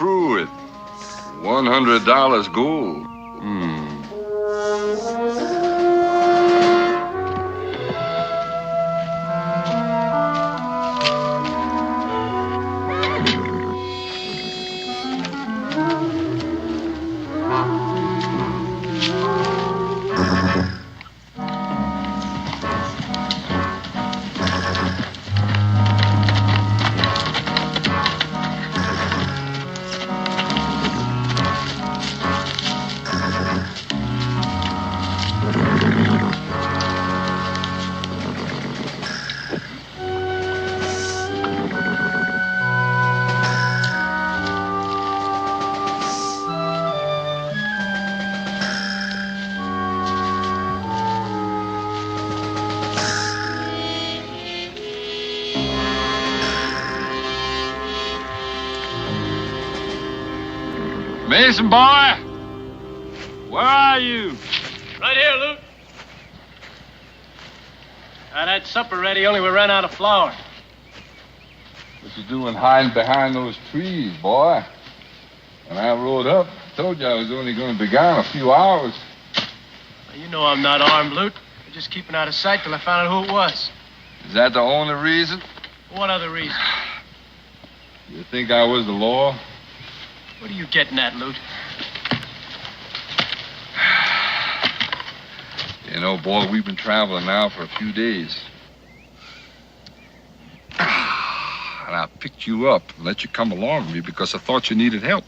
through with $100 gold. Mason boy, where are you? Right here, Luke. I had supper ready, only we ran out of flour. What you doing hiding behind those trees, boy? When I rode up, I told you I was only going to be gone a few hours. Well, you know I'm not armed, Luke. I'm just keeping out of sight till I found out who it was. Is that the only reason? What other reason? You think I was the law? What are you getting at, Luke? You know, boy, we've been traveling now for a few days. And I picked you up and let you come along with me because I thought you needed help.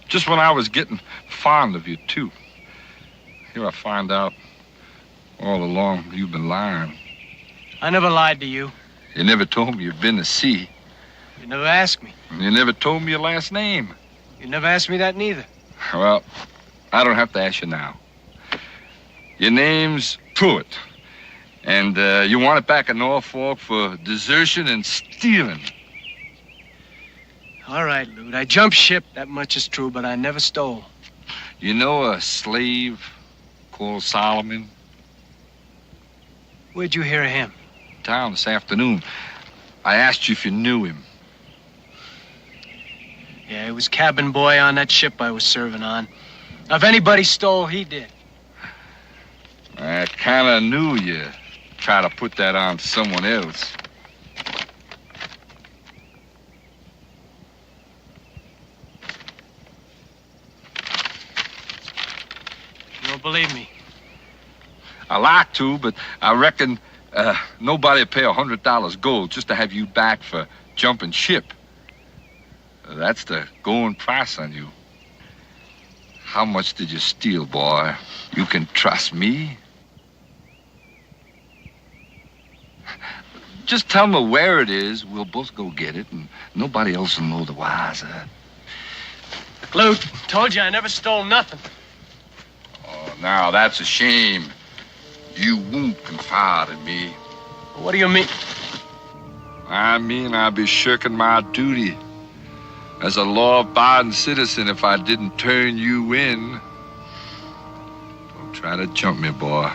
Just when I was getting fond of you, too. Here I find out all along you've been lying. I never lied to you. You never told me you'd been to sea. You never asked me. You never told me your last name. You never asked me that neither. Well, I don't have to ask you now. Your name's Pruitt. And you want it back in Norfolk for desertion and stealing. All right, Luke. I jumped ship, that much is true, but I never stole. You know a slave called Solomon? Where'd you hear of him? Town this afternoon. I asked you if you knew him. Yeah, he was cabin boy on that ship I was serving on. If anybody stole, he did. I kind of knew you try to put that on someone else. You don't believe me? I like to, but I reckon nobody'd pay $100 gold just to have you back for jumping ship. That's the going price on you. How much did you steal, boy? You can trust me. Just tell me where it is. We'll both go get it, and nobody else will know the wiser. Luke, told you I never stole nothing. Oh, now that's a shame. You won't confide in me. What do you mean? I mean I'd be shirking my duty as a law-abiding citizen if I didn't turn you in. Don't try to jump me, boy.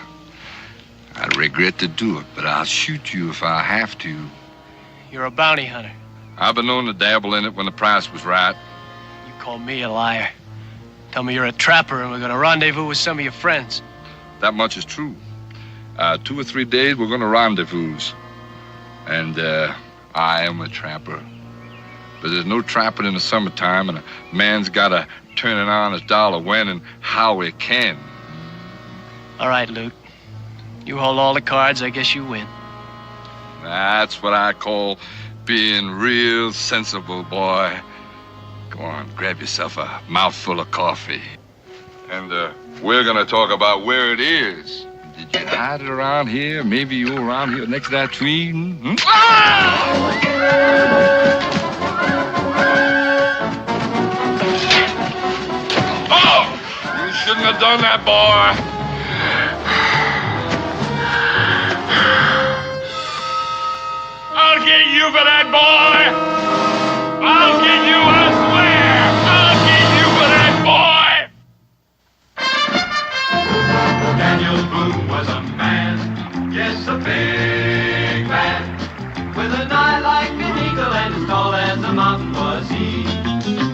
I'd regret to do it, but I'll shoot you if I have to. You're a bounty hunter. I've been known to dabble in it when the price was right. You call me a liar. Tell me you're a trapper and we're going to rendezvous with some of your friends. That much is true. 2 or 3 days, we're going to rendezvous. And I am a trapper. But there's no trapping in the summertime, and a man's got to turn it on his dollar when and how he can. All right, Luke. You hold all the cards, I guess you win. That's what I call being real sensible, boy. Go on, grab yourself a mouthful of coffee. And we're going to talk about where it is. Did you hide it around here? Maybe you were around here next to that tree? Hmm? Ah! Oh! You shouldn't have done that, boy. I'll get you for that, boy! I'll get you, I swear! I'll get you for that, boy! Daniel Boone was a man, yes, a big man, with an eye like an eagle and as tall as a mountain was he.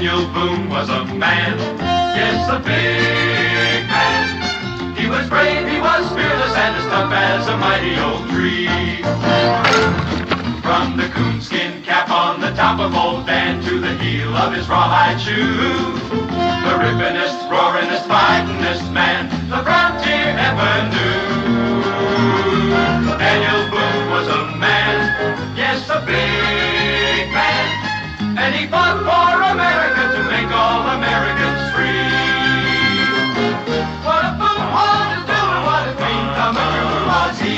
Daniel Boone was a man, yes, a big man. He was brave, he was fearless, and as tough as a mighty old tree. From the coonskin cap on the top of old Dan to the heel of his rawhide shoe, the rippinest, roaringest, fightingest man the frontier ever knew. Daniel Boone was a man, yes, a big man, and he fought for America to make all Americans free. What a Boone wanted to do and what a dream come true was he.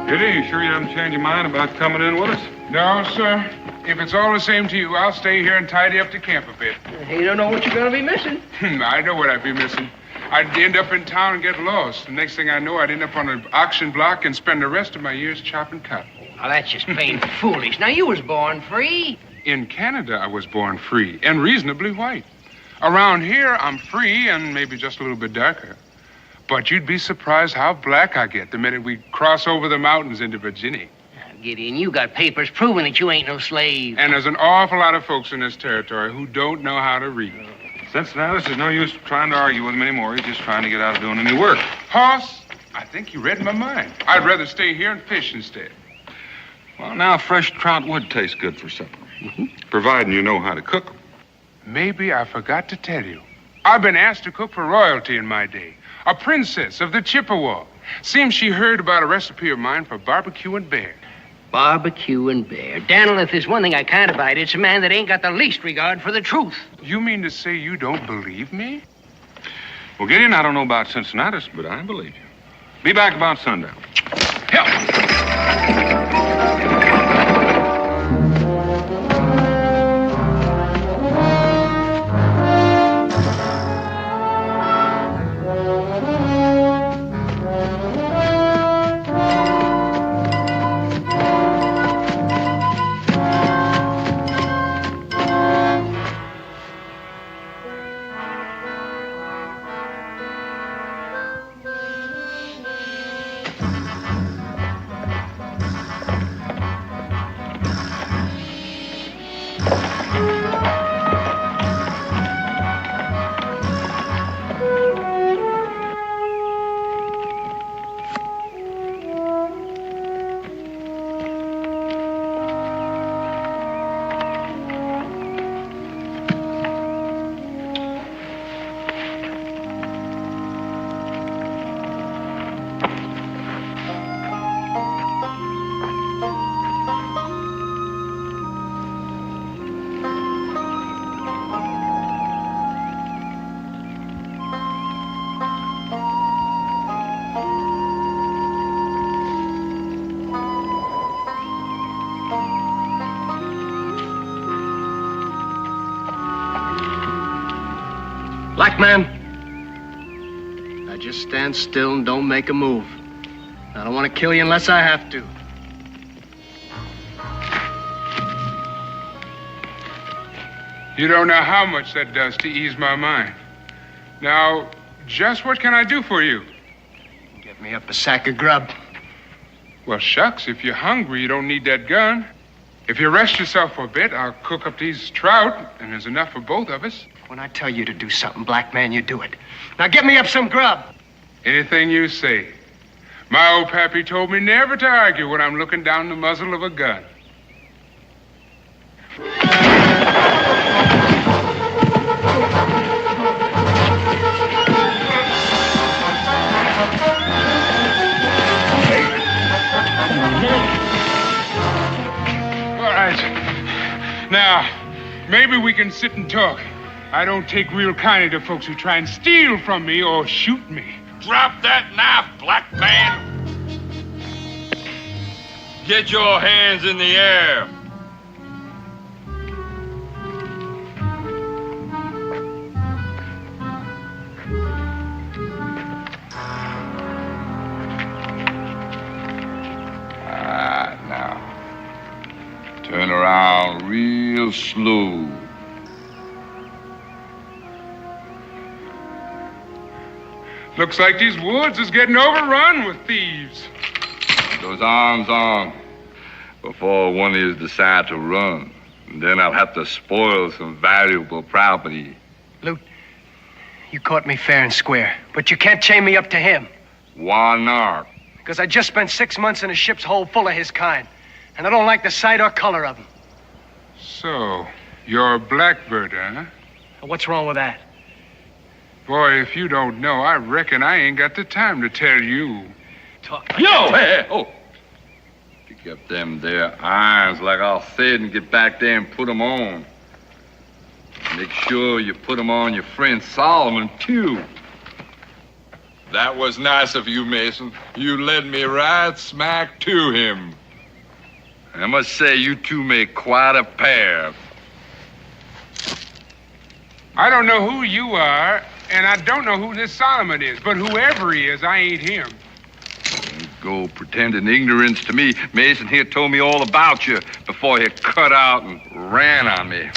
Kitty, you sure you haven't changed your mind about coming in with us? No, sir. If it's all the same to you, I'll stay here and tidy up the camp a bit. You don't know what you're going to be missing. I know what I'd be missing. I'd end up in town and get lost. The next thing I know, I'd end up on an auction block and spend the rest of my years chopping cotton. Well, that's just plain foolish. Now, you was born free. In Canada, I was born free and reasonably white. Around here, I'm free and maybe just a little bit darker. But you'd be surprised how black I get the minute we cross over the mountains into Virginia. Gideon, you got papers proving that you ain't no slave. And there's an awful lot of folks in this territory who don't know how to read. Cincinnatus, there's no use trying to argue with him anymore. He's just trying to get out of doing any work. Hoss, I think you read my mind. I'd rather stay here and fish instead. Well, now, fresh trout would taste good for supper. Providing you know how to cook them. Maybe I forgot to tell you. I've been asked to cook for royalty in my day. A princess of the Chippewa. Seems she heard about a recipe of mine for barbecue and bear. Barbecue and bear. Daniel, if there's one thing I can't abide, it's a man that ain't got the least regard for the truth. You mean to say you don't believe me? Well, Gideon, I don't know about Cincinnatus, but I believe you. Be back about sundown. Help! Black man, now just stand still and don't make a move. I don't want to kill you unless I have to. You don't know how much that does to ease my mind. Now, just what can I do for you? Get me up a sack of grub. Well, shucks, if you're hungry, you don't need that gun. If you rest yourself for a bit, I'll cook up these trout, and there's enough for both of us. When I tell you to do something, black man, you do it. Now get me up some grub. Anything you say. My old pappy told me never to argue when I'm looking down the muzzle of a gun. All right. Now, maybe we can sit and talk. I don't take real kindly to folks who try and steal from me or shoot me. Drop that knife, black man. Get your hands in the air. Now. Turn around real slow. Looks like these woods is getting overrun with thieves. Those arms on. before one of you decide to run. And then I'll have to spoil some valuable property. Lute, you caught me fair and square, but you can't chain me up to him. Why not? Because I just spent 6 months in a ship's hold full of his kind, and I don't like the sight or color of him. So, you're a Blackbirder, huh? What's wrong with that? Boy, if you don't know, I reckon I ain't got the time to tell you. Talk like Yo, hey, oh. Pick up them there irons like I said and get back there and put them on. Make sure you put them on your friend Solomon, too. That was nice of you, Mason. You led me right smack to him. I must say, you two make quite a pair. I don't know who you are, and I don't know who this Solomon is, but whoever he is, I ain't him. Don't go pretending ignorance to me. Mason here told me all about you before he cut out and ran on me.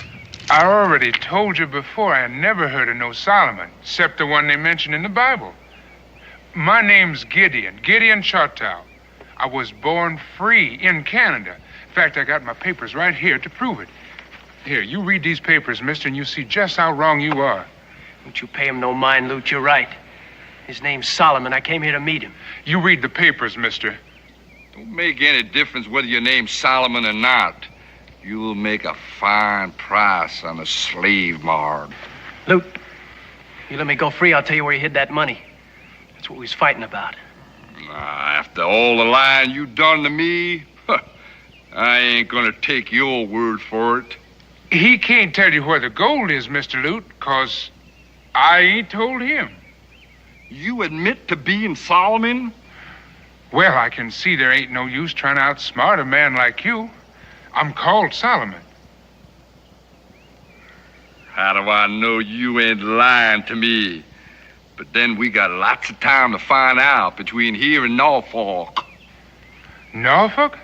I already told you before I never heard of no Solomon, except the one they mention in the Bible. My name's Gideon Choctaw. I was born free in Canada. In fact, I got my papers right here to prove it. Here, you read these papers, mister, and you see just how wrong you are. Don't you pay him no mind, Lute. You're right. His name's Solomon. I came here to meet him. You read the papers, mister. Don't make any difference whether your name's Solomon or not. You'll make a fine price on a slave mark. Lute, you let me go free, I'll tell you where you hid that money. That's what we was fighting about. After all the lying you done to me, I ain't gonna take your word for it. He can't tell you where the gold is, Mr. Lute, 'cause I ain't told him. You admit to being Solomon? Well, I can see there ain't no use trying to outsmart a man like you. I'm called Solomon. How do I know you ain't lying to me? But then we got lots of time to find out between here and Norfolk. Norfolk?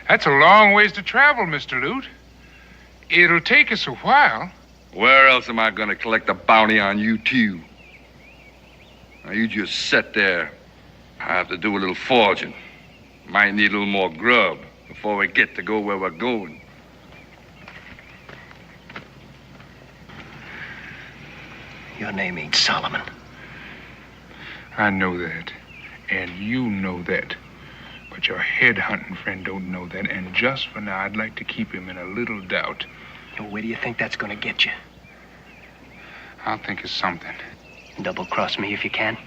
That's a long ways to travel, Mr. Lute. It'll take us a while. Where else am I gonna collect a bounty on you two? Now you just sit there. I have to do a little foraging. Might need a little more grub before we get to go where we're going. Your name ain't Solomon. I know that, and you know that. But your head-hunting friend don't know that, and just for now, I'd like to keep him in a little doubt. Where do you think that's gonna get you? I'll think of something. Double-cross me if you can.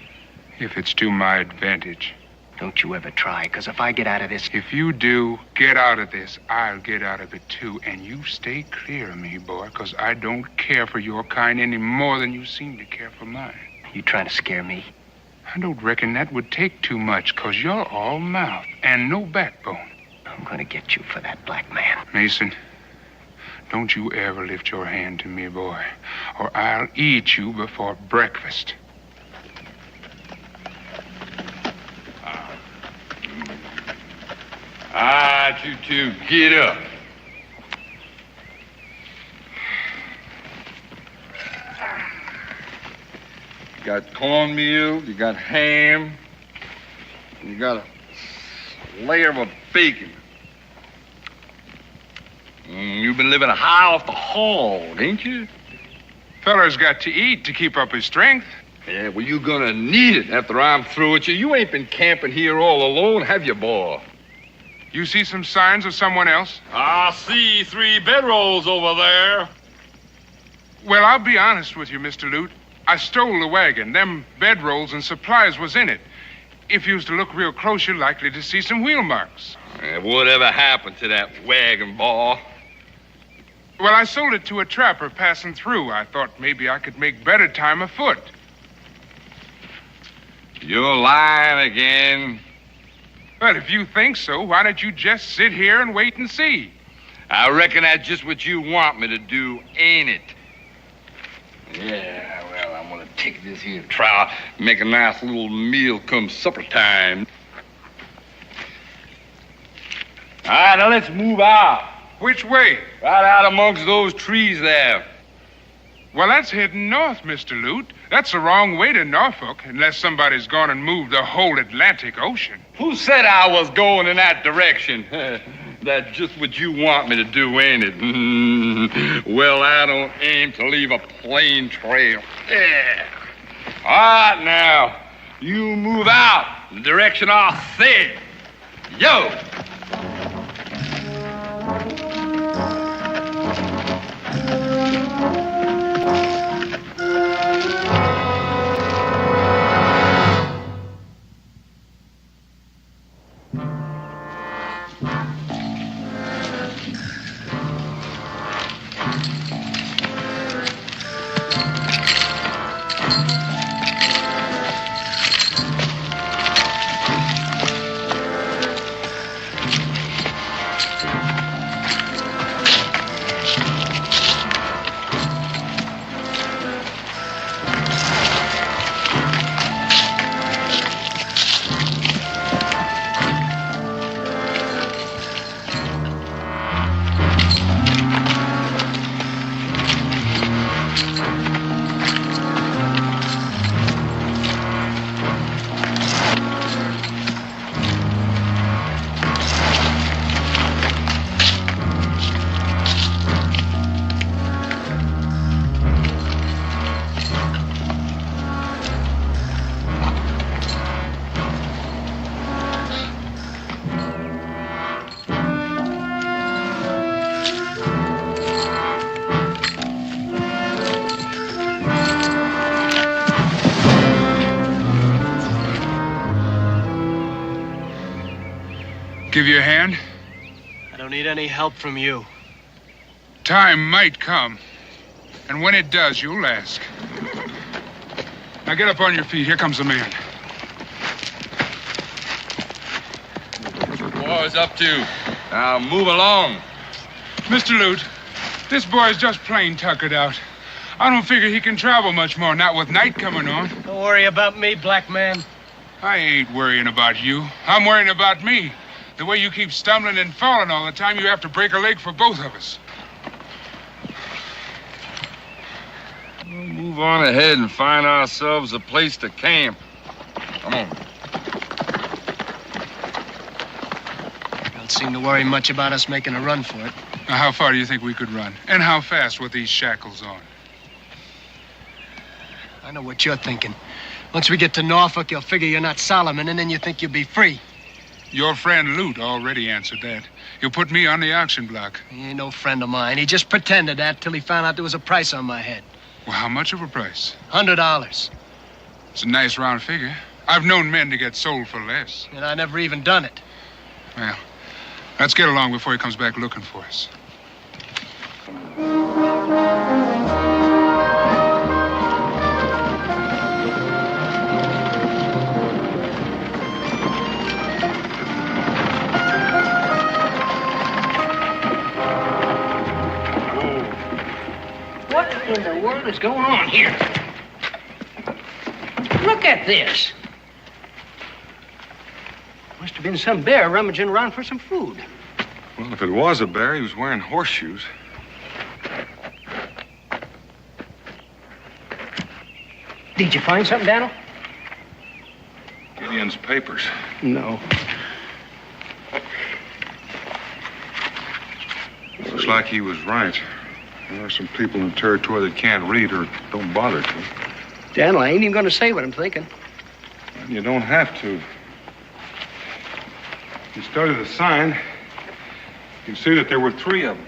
If it's to my advantage. Don't you ever try, because if I get out of this... If you do get out of this, I'll get out of it, too. And you stay clear of me, boy, because I don't care for your kind any more than you seem to care for mine. You trying to scare me? I don't reckon that would take too much, 'cause you're all mouth and no backbone. I'm gonna get you for that black man. Mason, don't you ever lift your hand to me, boy, or I'll eat you before breakfast. All right, you two, get up. You got cornmeal, you got ham, and you got a layer of bacon. You've been living high off the hog, ain't you? Feller's got to eat to keep up his strength. Yeah, well, you're gonna need it after I'm through with you. You ain't been camping here all alone, have you, boy? You see some signs of someone else? I see 3 bedrolls over there. Well, I'll be honest with you, Mr. Lute. I stole the wagon. Them bedrolls and supplies was in it. If you was to look real close, you're likely to see some wheel marks. Whatever happened to that wagon, boy? Well, I sold it to a trapper passing through. I thought maybe I could make better time afoot. You're lying again. Well, if you think so, why don't you just sit here and wait and see? I reckon that's just what you want me to do, ain't it? Yeah, well, I'm gonna take this here trout, make a nice little meal come supper time. All right, now let's move out. Which way? Right out amongst those trees there. Well, that's heading north, Mr. Lute. That's the wrong way to Norfolk, unless somebody's gone and moved the whole Atlantic Ocean. Who said I was going in that direction? That's just what you want me to do, ain't it? Well, I don't aim to leave a plain trail. Yeah. All right, now, you move out in the direction I said. Yo! Give you a hand? I don't need any help from you. Time might come. And when it does, you'll ask. Now get up on your feet. Here comes the man. What's the boys up to? Now move along. Mr. Lute, this boy's just plain tuckered out. I don't figure he can travel much more, not with night coming on. Don't worry about me, black man. I ain't worrying about you. I'm worrying about me. The way you keep stumbling and falling all the time, you have to break a leg for both of us. We'll move on ahead and find ourselves a place to camp. Come on. Don't seem to worry much about us making a run for it. Now, how far do you think we could run? And how fast with these shackles on? I know what you're thinking. Once we get to Norfolk, you'll figure you're not Solomon, and then you think you'll be free. Your friend Lute already answered that. He'll put me on the auction block. He ain't no friend of mine. He just pretended that till he found out there was a price on my head. Well, how much of a price? $100. It's a nice round figure. I've known men to get sold for less. And I never even done it. Well, let's get along before he comes back looking for us. What in the world is going on here? Look at this. Must have been some bear rummaging around for some food. Well, if it was a bear, he was wearing horseshoes. Did you find something, Daniel? Gideon's papers. No. Looks like he was right. There are some people in the territory that can't read or don't bother to. Daniel, I ain't even going to say what I'm thinking. And you don't have to. You study the sign, you can see that there were 3 of them.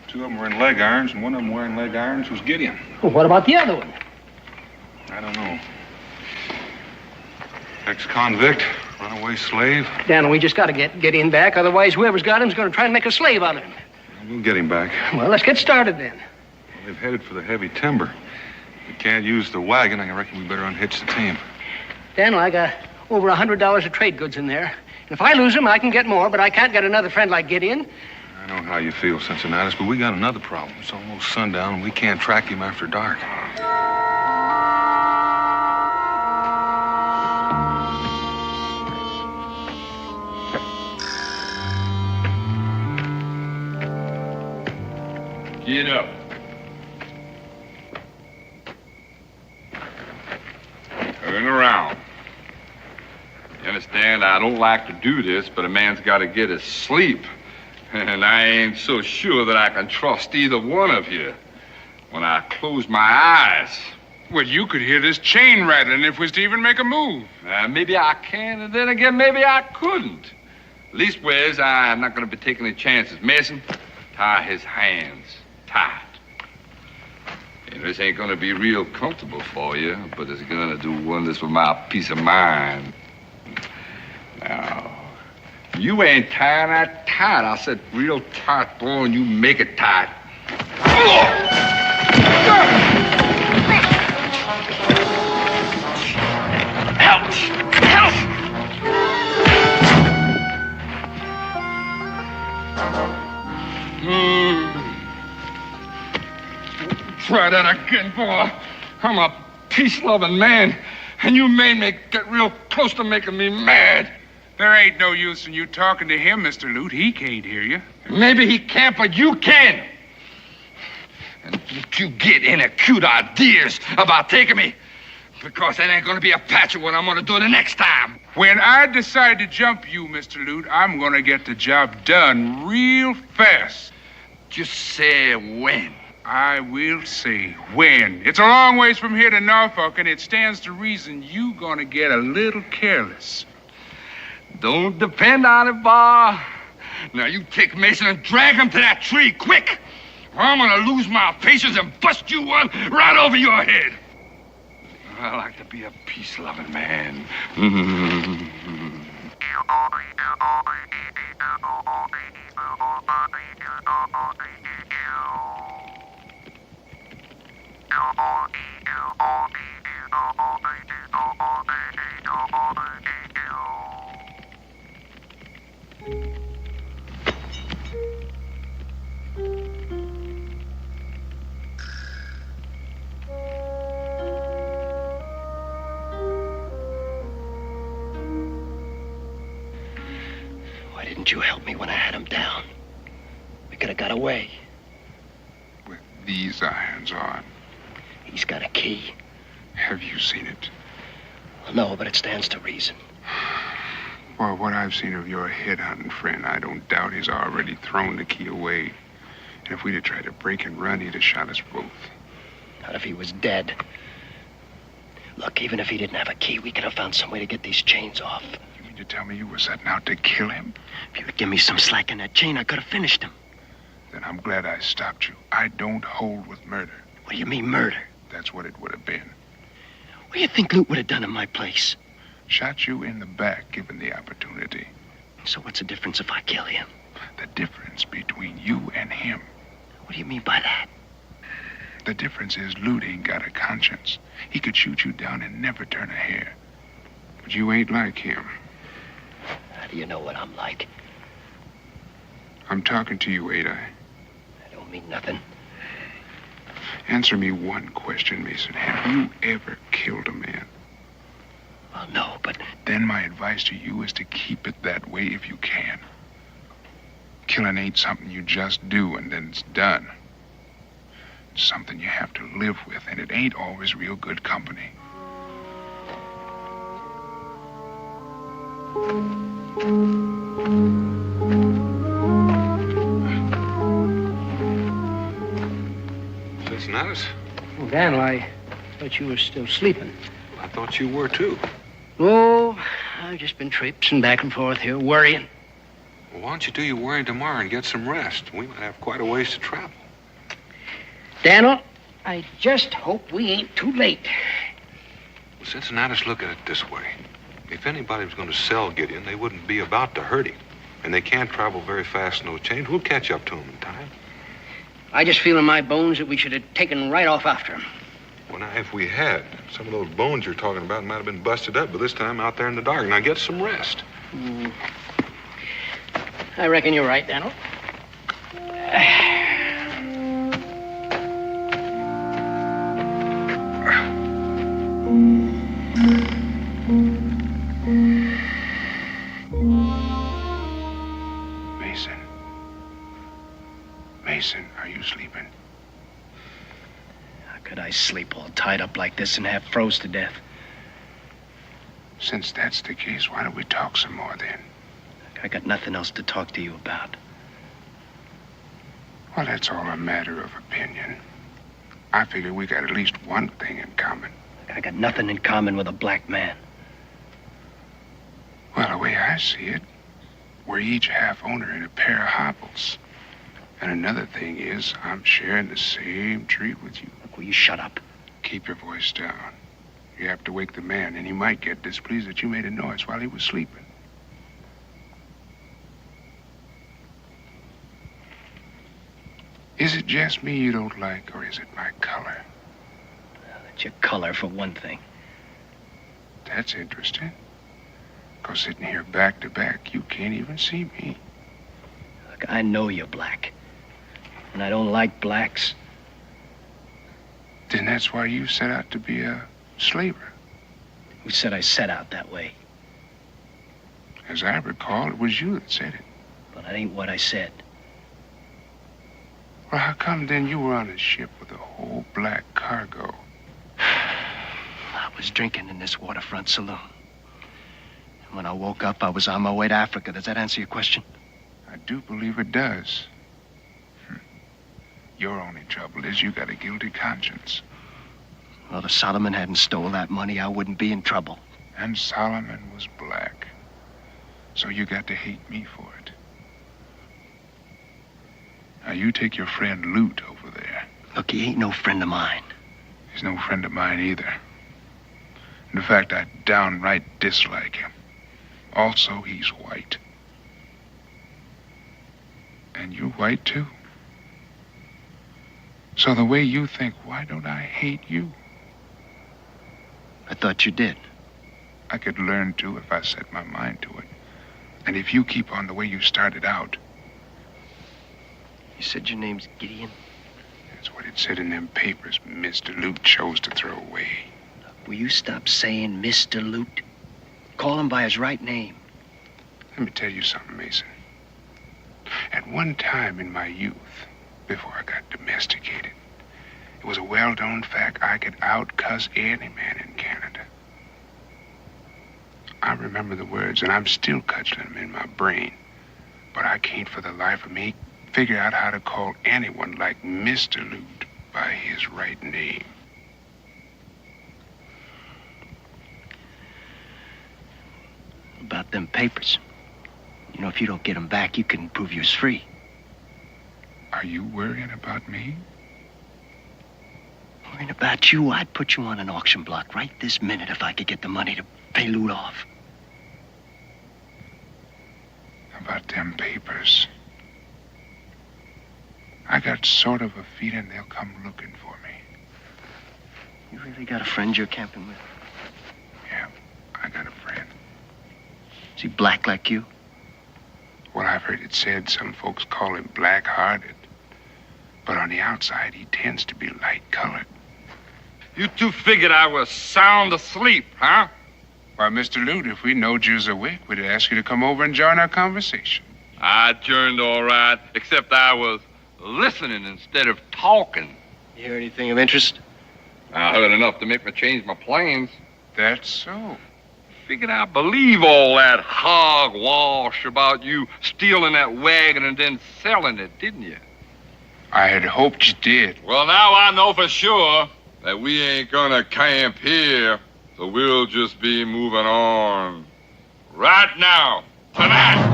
2 of them were in leg irons, and one of them wearing leg irons was Gideon. Well, what about the other one? I don't know. Ex-convict, runaway slave. Daniel, we just got to get him back. Otherwise, whoever's got him's going to try and make a slave out of him. We'll get him back. Well, let's get started then. Well, they've headed for the heavy timber. We can't use the wagon. I reckon we better unhitch the team. Daniel, I got over $100 of trade goods in there. And if I lose them, I can get more, but I can't get another friend like Gideon. I know how you feel, Cincinnatus, but we got another problem. It's almost sundown, and we can't track him after dark. Get up. Turn around. You understand, I don't like to do this, but a man's got to get his sleep. And I ain't so sure that I can trust either one of you when I close my eyes. Well, you could hear this chain rattling if we was to even make a move. Maybe I can, and then again, maybe I couldn't. Leastways, I'm not going to be taking any chances. Mason, tie his hands tight. And this ain't going to be real comfortable for you, but it's going to do wonders for my peace of mind. Now, you ain't tying that tight. I said real tight, boy, and you make it tight. Ouch! Ouch! Try that again, boy. I'm a peace-loving man, and you made me get real close to making me mad. There ain't no use in you talking to him, Mr. Lute. He can't hear you. Maybe he can't, but you can. And don't you get any cute ideas about taking me, because that ain't going to be a patch of what I'm going to do the next time. When I decide to jump you, Mr. Lute, I'm going to get the job done real fast. Just say when. I will say when. It's a long ways from here to Norfolk, and it stands to reason you going to get a little careless. Don't depend on it, Bar. Now, you take Mason and drag him to that tree, quick, or I'm going to lose my patience and bust you one right over your head. I like to be a peace-loving man. Why didn't you help me when I had him down? We could have got away. With these irons on. He's got a key. Have you seen it? Well, no, but it stands to reason. Well, what I've seen of your head-hunting friend, I don't doubt he's already thrown the key away. And if we'd have tried to break and run, he'd have shot us both. Not if he was dead. Look, even if he didn't have a key, we could have found some way to get these chains off. You mean to tell me you were setting out to kill him? If you would give me some slack in that chain, I could have finished him. Then I'm glad I stopped you. I don't hold with murder. What do you mean, murder? That's what it would have been. What do you think Lute would have done in my place? Shot you in the back, given the opportunity. So what's the difference if I kill him? The difference between you and him. What do you mean by that? The difference is Lute ain't got a conscience. He could shoot you down and never turn a hair. But you ain't like him. How do you know what I'm like? I'm talking to you, ain't I? I don't mean nothing. Answer me one question, Mason. Have you ever killed a man? Well, no, but... Then my advice to you is to keep it that way if you can. Killing ain't something you just do and then it's done. It's something you have to live with, and it ain't always real good company. Cincinnatus? Well, Daniel, I thought you were still sleeping. I thought you were, too. Oh, I've just been traipsing back and forth here, worrying. Well, why don't you do your worrying tomorrow and get some rest? We might have quite a ways to travel. Daniel, I just hope we ain't too late. Well, Cincinnatus, look at it this way. If anybody was going to sell Gideon, they wouldn't be about to hurt him. And they can't travel very fast in those chains. We'll catch up to him in time. I just feel in my bones that we should have taken right off after him. Well, now, if we had, some of those bones you're talking about might have been busted up by this time out there in the dark. Now, get some rest. I reckon you're right, Daniel. Mason, are you sleeping? How could I sleep all tied up like this and half froze to death? Since that's the case, why don't we talk some more then? I got nothing else to talk to you about. Well, that's all a matter of opinion. I figure we got at least one thing in common. I got nothing in common with a black man. Well, the way I see it, we're each half owner in a pair of hobbles. And another thing is, I'm sharing the same tree with you. Look, will you shut up? Keep your voice down. You have to wake the man, and he might get displeased that you made a noise while he was sleeping. Is it just me you don't like, or is it my color? That's your color, for one thing. That's interesting. Because sitting here back to back, you can't even see me. Look, I know you're black. And I don't like blacks. Then that's why you set out to be a slaver. Who said I set out that way? As I recall, it was you that said it. But that ain't what I said. Well, how come then you were on a ship with a whole black cargo? I was drinking in this waterfront saloon. And when I woke up, I was on my way to Africa. Does that answer your question? I do believe it does. Your only trouble is you got a guilty conscience. Well, if Solomon hadn't stole that money, I wouldn't be in trouble. And Solomon was black. So you got to hate me for it. Now, you take your friend Loot over there. Look, he ain't no friend of mine. He's no friend of mine either. In fact, I downright dislike him. Also, he's white. And you're white, too. So the way you think, why don't I hate you? I thought you did. I could learn to if I set my mind to it. And if you keep on the way you started out. You said your name's Gideon? That's what it said in them papers Mr. Loot chose to throw away. Will you stop saying Mr. Loot? Call him by his right name. Let me tell you something, Mason. At one time in my youth, before I got domesticated, it was a well-known fact I could out-cuss any man in Canada. I remember the words, and I'm still cudgeling them in my brain. But I can't for the life of me figure out how to call anyone like Mr. Loot by his right name. About them papers. You know, if you don't get them back, you can prove you're free. Are you worrying about me? Worrying about you? I'd put you on an auction block right this minute if I could get the money to pay Loot off. About them papers. I got sort of a feeling they'll come looking for me. You really got a friend you're camping with? Yeah, I got a friend. Is he black like you? Well, I've heard it said some folks call him black-hearted. But on the outside, he tends to be light-colored. You two figured I was sound asleep, huh? Why, Mr. Loot, if we knowed you was awake, we'd ask you to come over and join our conversation. I turned all right, except I was listening instead of talking. You hear anything of interest? I heard enough to make me change my plans. That's so. Figured I believe all that hogwash about you stealing that wagon and then selling it, didn't you? I had hoped you did. Well, now I know for sure that we ain't gonna camp here, so we'll just be moving on. Right now, tonight.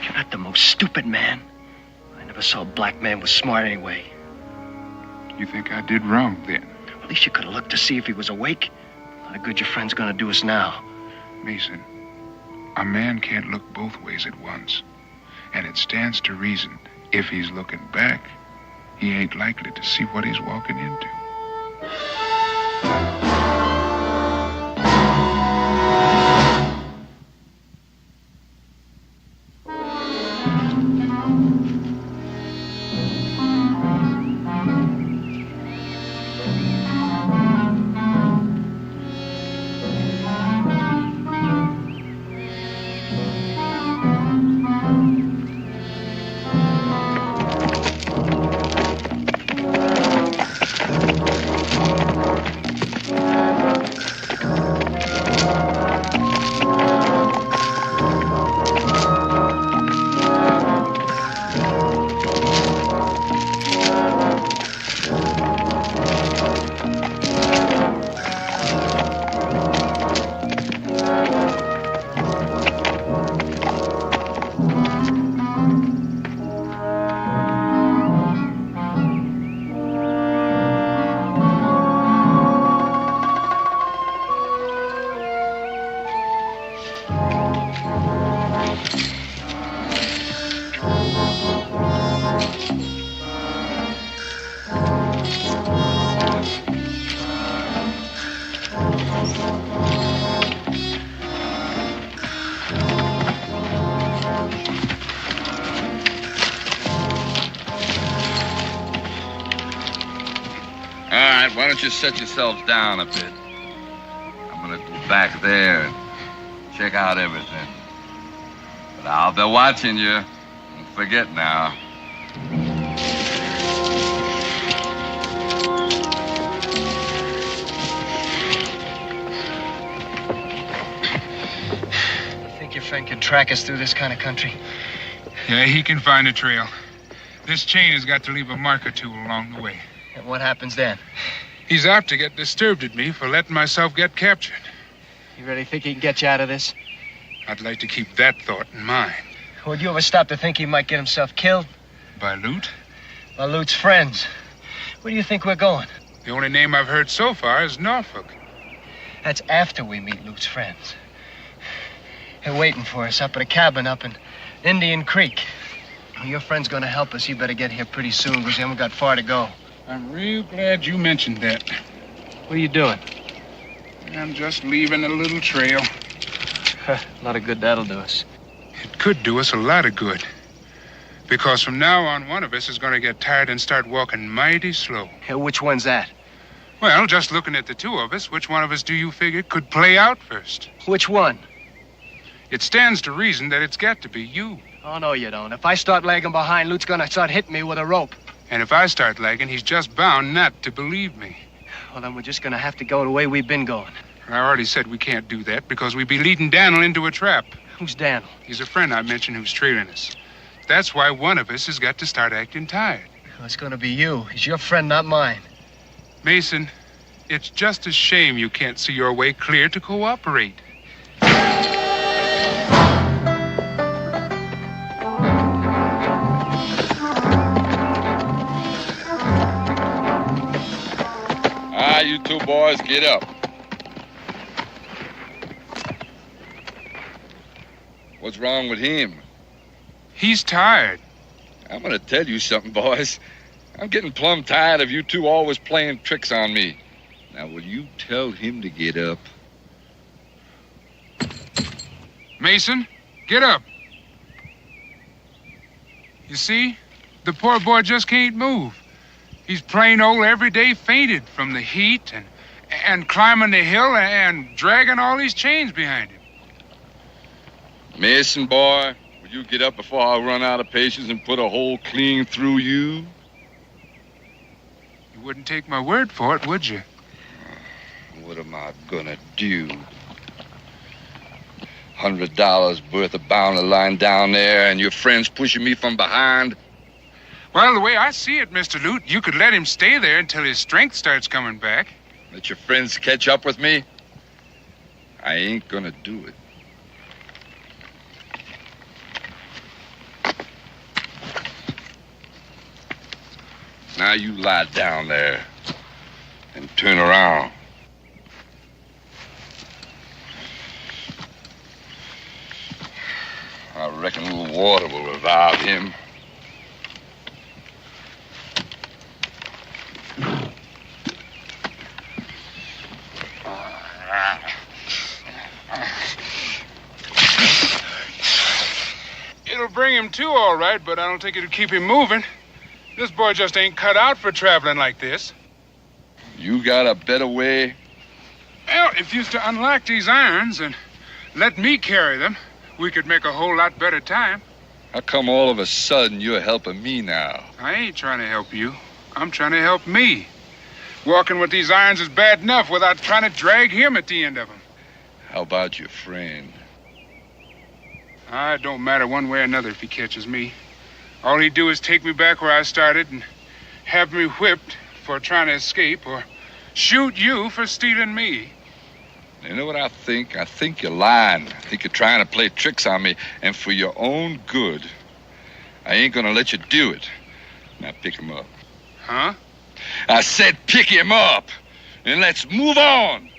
You're not the most stupid man. I never saw a black man was smart anyway. You think I did wrong then? At least you could have looked to see if he was awake. How good your friend's gonna do us now? Mason, a man can't look both ways at once. And it stands to reason, if he's looking back, he ain't likely to see what he's walking into. All right, why don't you set yourselves down a bit? I'm gonna go back there and check out everything. But I'll be watching you. Don't forget now. Think your friend can track us through this kind of country? Yeah, he can find a trail. This chain has got to leave a mark or two along the way. And what happens then? He's apt to get disturbed at me for letting myself get captured. You really think he can get you out of this? I'd like to keep that thought in mind. Would you ever stop to think he might get himself killed? By Loot? By Lute's friends. Where do you think we're going? The only name I've heard so far is Norfolk. That's after we meet Lute's friends. They're waiting for us up at a cabin up in Indian Creek. When your friend's gonna help us, you better get here pretty soon, because you haven't got far to go. I'm real glad you mentioned that. What are you doing? I'm just leaving a little trail. A lot of good that'll do us. It could do us a lot of good. Because from now on, one of us is going to get tired and start walking mighty slow. Hey, which one's that? Well, just looking at the two of us, which one of us do you figure could play out first? Which one? It stands to reason that it's got to be you. Oh, no, you don't. If I start lagging behind, Lute's gonna start hitting me with a rope. And if I start lagging, he's just bound not to believe me. Well, then we're just gonna have to go the way we've been going. I already said we can't do that because we'd be leading Daniel into a trap. Who's Daniel? He's a friend I mentioned who's trailing us. That's why one of us has got to start acting tired. Well, it's gonna be you. He's your friend, not mine. Mason, it's just a shame you can't see your way clear to cooperate. You two boys, get up. What's wrong with him? He's tired. I'm gonna tell you something, boys. I'm getting plumb tired of you two always playing tricks on me. Now, will you tell him to get up? Mason, get up. You see? The poor boy just can't move. He's plain old everyday fainted from the heat and climbing the hill and dragging all these chains behind him. Mason, boy, will you get up before I run out of patience and put a hole clean through you? You wouldn't take my word for it, would you? What am I gonna do? $100 worth of bounty lying down there and your friends pushing me from behind? Well, the way I see it, Mr. Loot, you could let him stay there until his strength starts coming back. Let your friends catch up with me? I ain't gonna do it. Now you lie down there and turn around. I reckon a little water will revive him. It'll bring him to, all right, but I don't think it'll keep him moving. This boy just ain't cut out for traveling like this. You got a better way? Well, if you was to unlock these irons and let me carry them, we could make a whole lot better time. How come all of a sudden you're helping me now? I ain't trying to help you. I'm trying to help me. Walking with these irons is bad enough without trying to drag him at the end of them. How about your friend? It don't matter one way or another if he catches me. All he'd do is take me back where I started and have me whipped for trying to escape or shoot you for stealing me. You know what I think? I think you're lying. I think you're trying to play tricks on me, and for your own good. I ain't gonna let you do it. Now pick him up. Huh? I said pick him up, and let's move on.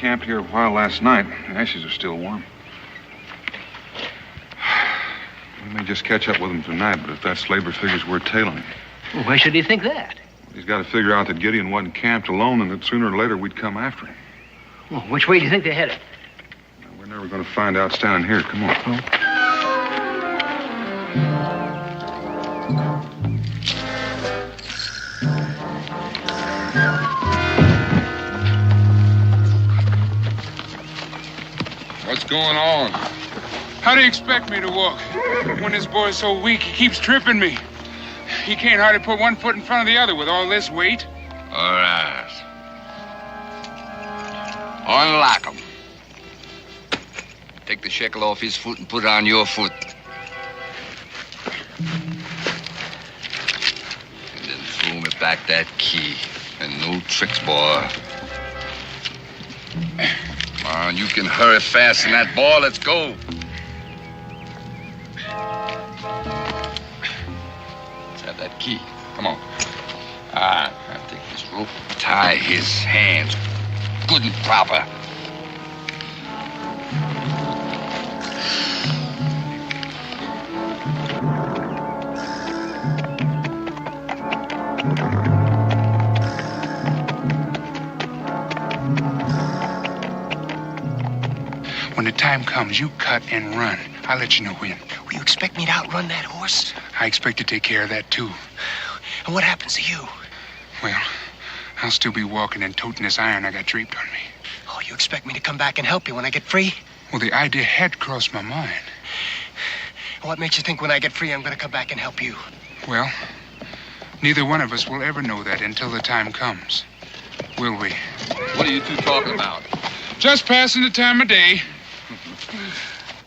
camped here a while last night. The ashes are still warm. We may just catch up with him tonight, but if that slaver figure's worth tailing. Well, why should he think that? He's got to figure out that Gideon wasn't camped alone and that sooner or later we'd come after him. Well, which way do you think they're headed? We're never going to find out standing here. Come on. What's going on? How do you expect me to walk? When this boy's so weak, he keeps tripping me. He can't hardly put one foot in front of the other with all this weight. All right. Unlock him. Take the shekel off his foot and put it on your foot. And then throw me back that key. And no tricks, boy. Come on, you can hurry fast in that, boy. Let's go. Let's have that key. Come on. All right, I'll take this rope, tie his hands good and proper. When the time comes, you cut and run. I'll let you know when. Will you expect me to outrun that horse? I expect to take care of that, too. And what happens to you? Well, I'll still be walking and toting this iron I got draped on me. Oh, you expect me to come back and help you when I get free? Well, the idea had crossed my mind. And what makes you think when I get free I'm going to come back and help you? Well, neither one of us will ever know that until the time comes. Will we? What are you two talking about? Just passing the time of day.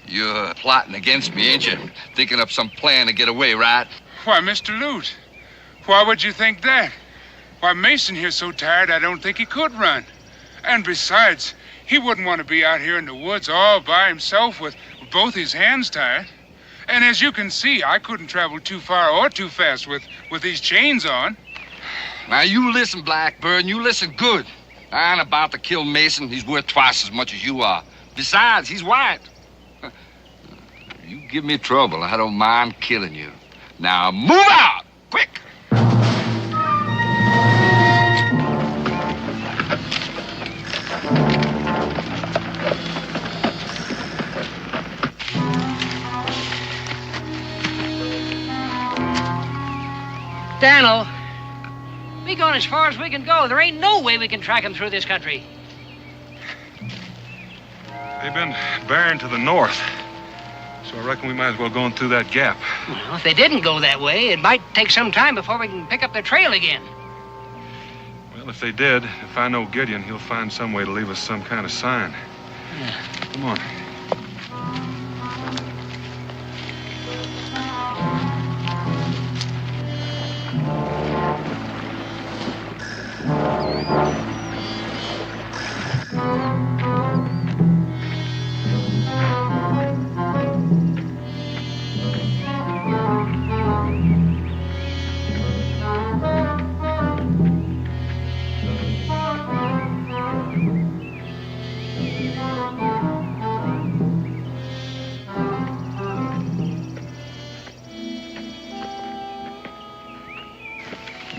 You're plotting against me, ain't you? Thinking up some plan to get away, right? Why, Mr. Lute, why would you think that? Why, Mason here's so tired I don't think he could run. And besides, he wouldn't want to be out here in the woods all by himself with both his hands tied. And as you can see, I couldn't travel too far or too fast with these chains on. Now, you listen, Blackbird, and you listen good. I ain't about to kill Mason. He's worth twice as much as you are. Besides, he's white. You give me trouble, I don't mind killing you. Now, move out! Quick! Daniel, we gone as far as we can go. There ain't no way we can track him through this country. They've been bearing to the north. So I reckon we might as well go in through that gap. Well, if they didn't go that way, it might take some time before we can pick up their trail again. Well, if they did, if I know Gideon, he'll find some way to leave us some kind of sign. Yeah. Come on.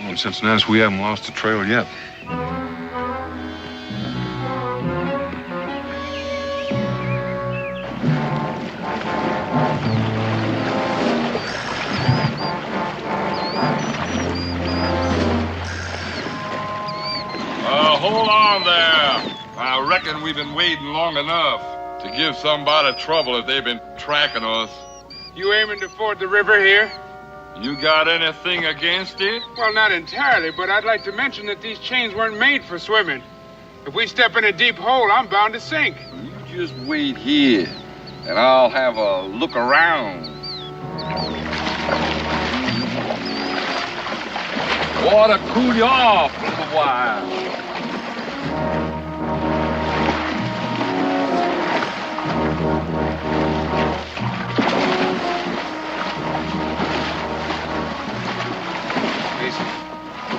In Cincinnati, we haven't lost the trail yet. Hold on there. I reckon we've been waiting long enough to give somebody trouble if they've been tracking us. You aiming to ford the river here? You got anything against it? Well, not entirely, but I'd like to mention that these chains weren't made for swimming. If we step in a deep hole, I'm bound to sink. You just wait here, and I'll have a look around. Water cool you off a little while.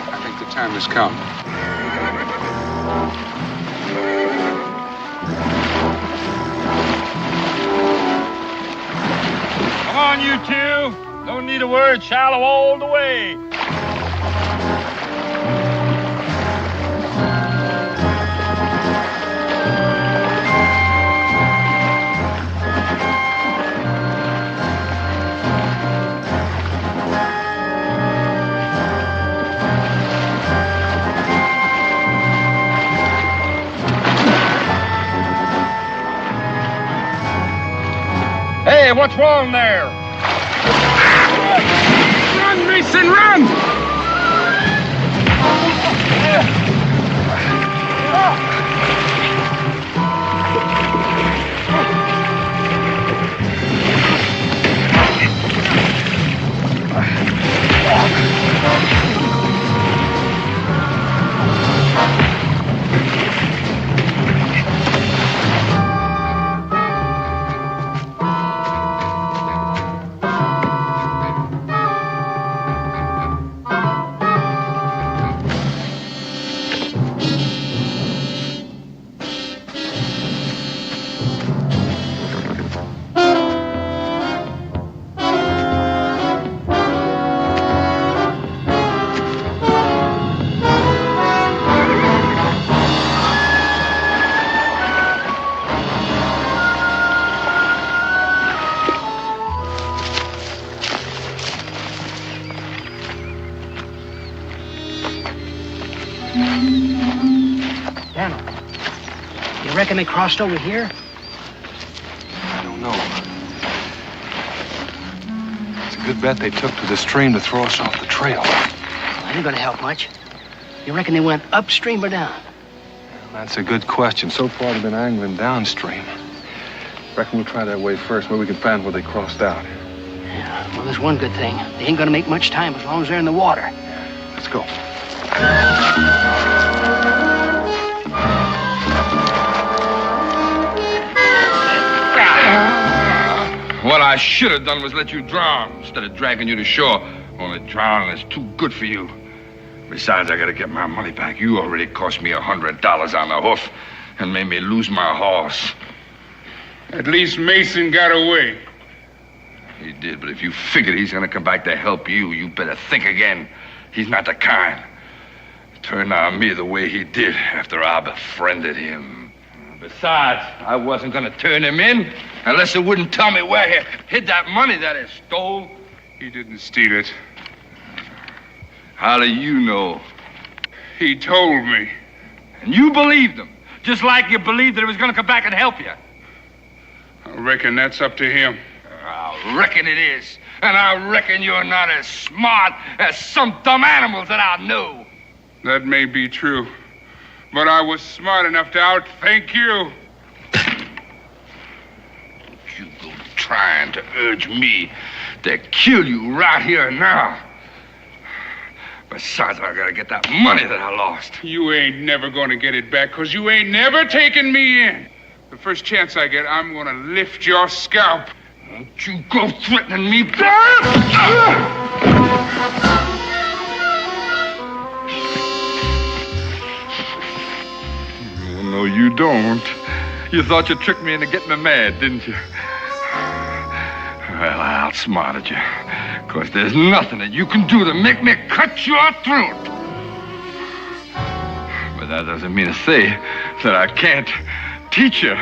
I think the time has come. on, you two. No need a word, shallow all the way. Hey, what's wrong there? Run, Mason, run! Daniel, you reckon they crossed over here? I don't know. It's a good bet they took to the stream to throw us off the trail. That ain't gonna help much. You reckon they went upstream or down? That's a good question. So far, they've been angling downstream. Reckon we'll try that way first. Maybe we can find where they crossed out. Yeah, well, there's one good thing. They ain't gonna make much time as long as they're in the water. Let's go. What I should have done was let you drown instead of dragging you to shore. Only drowning is too good for you. Besides, I gotta get my money back. You already cost me $100 on the hoof and made me lose my horse. At least Mason got away. He did, but if you figure he's gonna come back to help you, you better think again. He's not the kind. Turned on me the way he did after I befriended him. Besides, I wasn't gonna turn him in unless he wouldn't tell me where he hid that money that he stole. He didn't steal it. How do you know? He told me. And you believed him, just like you believed that he was gonna come back and help you. I reckon that's up to him. I reckon it is. And I reckon you're not as smart as some dumb animals that I know. That may be true. But I was smart enough to outthink you. You go trying to urge me to kill you right here and now. Besides, I gotta get that money that I lost. You ain't never gonna get it back, 'cause you ain't never taken me in. The first chance I get, I'm gonna lift your scalp. Don't you go threatening me. Oh, no, you don't. You thought you tricked me into getting me mad, didn't you? Well, I outsmarted you. 'Cause there's nothing that you can do to make me cut your throat. But that doesn't mean to say that I can't teach you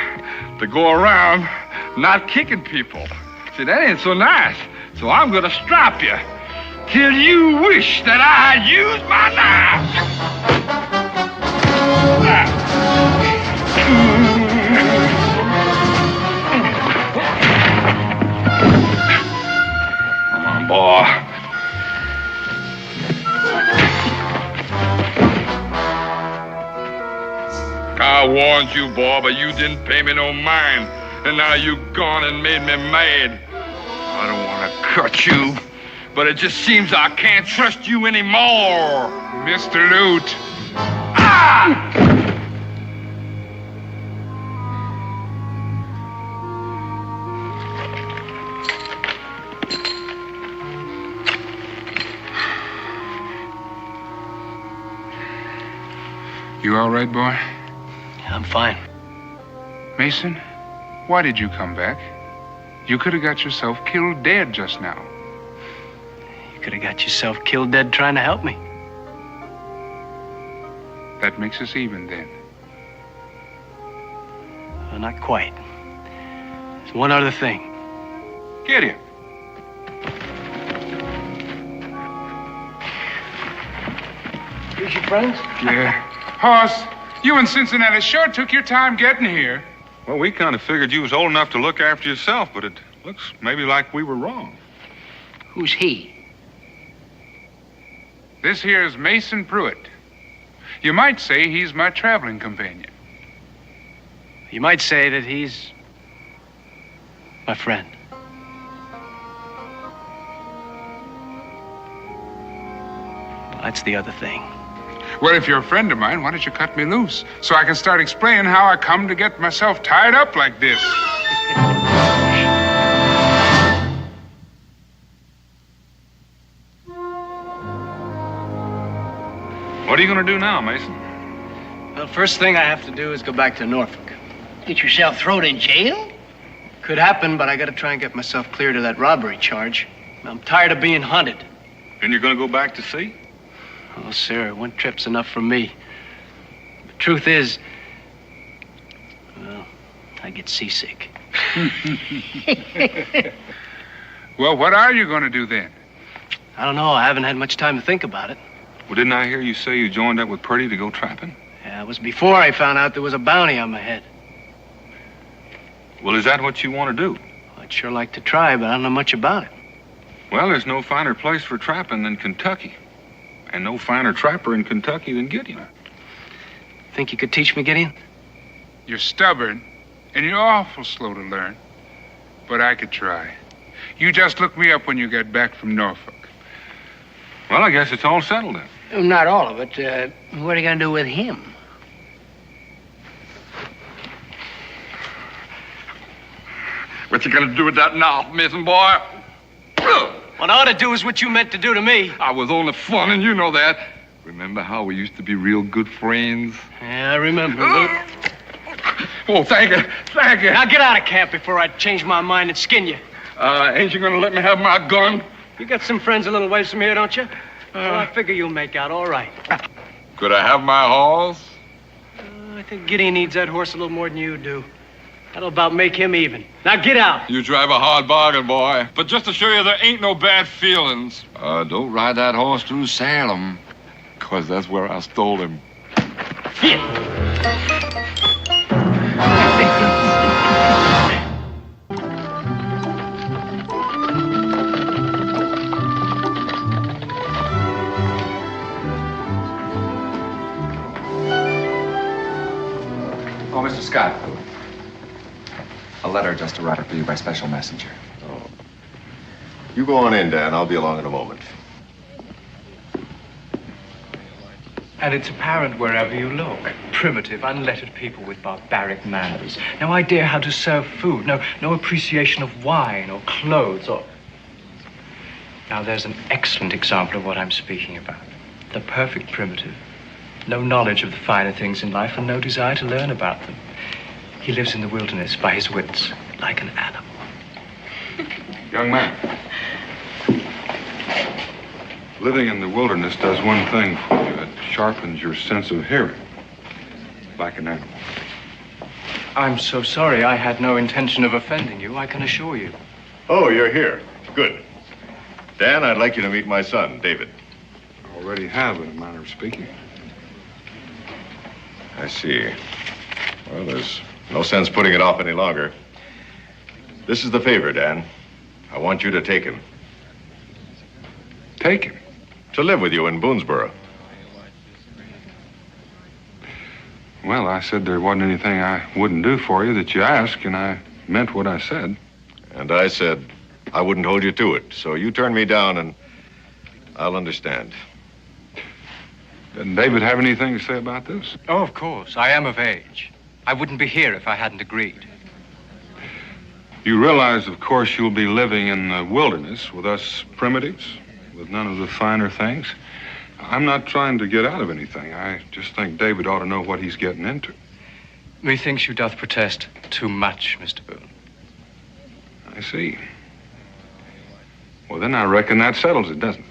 to go around not kicking people. See, that ain't so nice. So I'm gonna strap you till you wish that I had used my knife. Come on, boy. I warned you, boy, but you didn't pay me no mind. And now you've gone and made me mad. I don't want to cut you, but it just seems I can't trust you anymore. Mr. Lute. Ah! You all right, boy? I'm fine. Mason, why did you come back? You could have got yourself killed dead just now. You could have got yourself killed dead trying to help me. That makes us even then. Well, not quite. There's one other thing. Get him. Here's your friends? Yeah. Hoss, you and Cincinnati sure took your time getting here. Well, we kind of figured you was old enough to look after yourself, but it looks maybe like we were wrong. Who's he? This here's Mason Pruitt. You might say he's my traveling companion. You might say that he's my friend. That's the other thing. Well, if you're a friend of mine, why don't you cut me loose so I can start explaining how I come to get myself tied up like this? What are you going to do now, Mason? Well, first thing I have to do is go back to Norfolk. Get yourself thrown in jail? Could happen, but I gotta try and get myself cleared of that robbery charge. I'm tired of being hunted. And you're going to go back to sea? Oh, sir, one trip's enough for me. The truth is, well, I get seasick. Well, what are you going to do then? I don't know. I haven't had much time to think about it. Well, didn't I hear you say you joined up with Purdy to go trapping? Yeah, it was before I found out there was a bounty on my head. Well, is that what you want to do? I'd sure like to try, but I don't know much about it. Well, there's no finer place for trapping than Kentucky. And no finer trapper in Kentucky than Gideon. Think you could teach me, Gideon? You're stubborn, and you're awful slow to learn. But I could try. You just look me up when you get back from Norfolk. Well, I guess it's all settled then. Not all of it. What are you going to do with him? What you gonna do with that now, Mason boy? What I ought to do is what you meant to do to me. I was only fun, and you know that. Remember how we used to be real good friends? Yeah, I remember. Oh, thank you. Thank you. Now get out of camp before I change my mind and skin you. Ain't you gonna let me have my gun? You got some friends a little ways from here, don't you? Well, I figure you'll make out all right. Could I have my horse? I think Gideon needs that horse a little more than you do. That'll about make him even. Now get out. You drive a hard bargain, boy. But just to show you there ain't no bad feelings. Don't ride that horse through Salem, 'cause that's where I stole him. Oh, Mr. Scott. A letter just arrived for you by special messenger. Oh. You go on in, Dan. I'll be along in a moment. And it's apparent wherever you look. Primitive, unlettered people with barbaric manners. No idea how to serve food. No appreciation of wine or clothes or... Now, there's an excellent example of what I'm speaking about. The perfect primitive. No knowledge of the finer things in life and no desire to learn about them. He lives in the wilderness by his wits, like an animal. Young man, living in the wilderness does one thing for you. It sharpens your sense of hearing, like an animal. I'm so sorry. I had no intention of offending you, I can assure you. Oh, you're here. Good. Dan, I'd like you to meet my son, David. I already have, in a manner of speaking. I see. Well, there's no sense putting it off any longer. This is the favor, Dan. I want you to take him. Take him? To live with you in Boonesboro. Well, I said there wasn't anything I wouldn't do for you that you asked, and I meant what I said. And I said I wouldn't hold you to it. So you turn me down and I'll understand. Doesn't David have anything to say about this? Oh, of course. I am of age. I wouldn't be here if I hadn't agreed. You realize, of course, you'll be living in the wilderness with us primitives, with none of the finer things. I'm not trying to get out of anything. I just think David ought to know what he's getting into. Methinks you doth protest too much, Mr. Boone. I see. Well, then I reckon that settles it, doesn't it?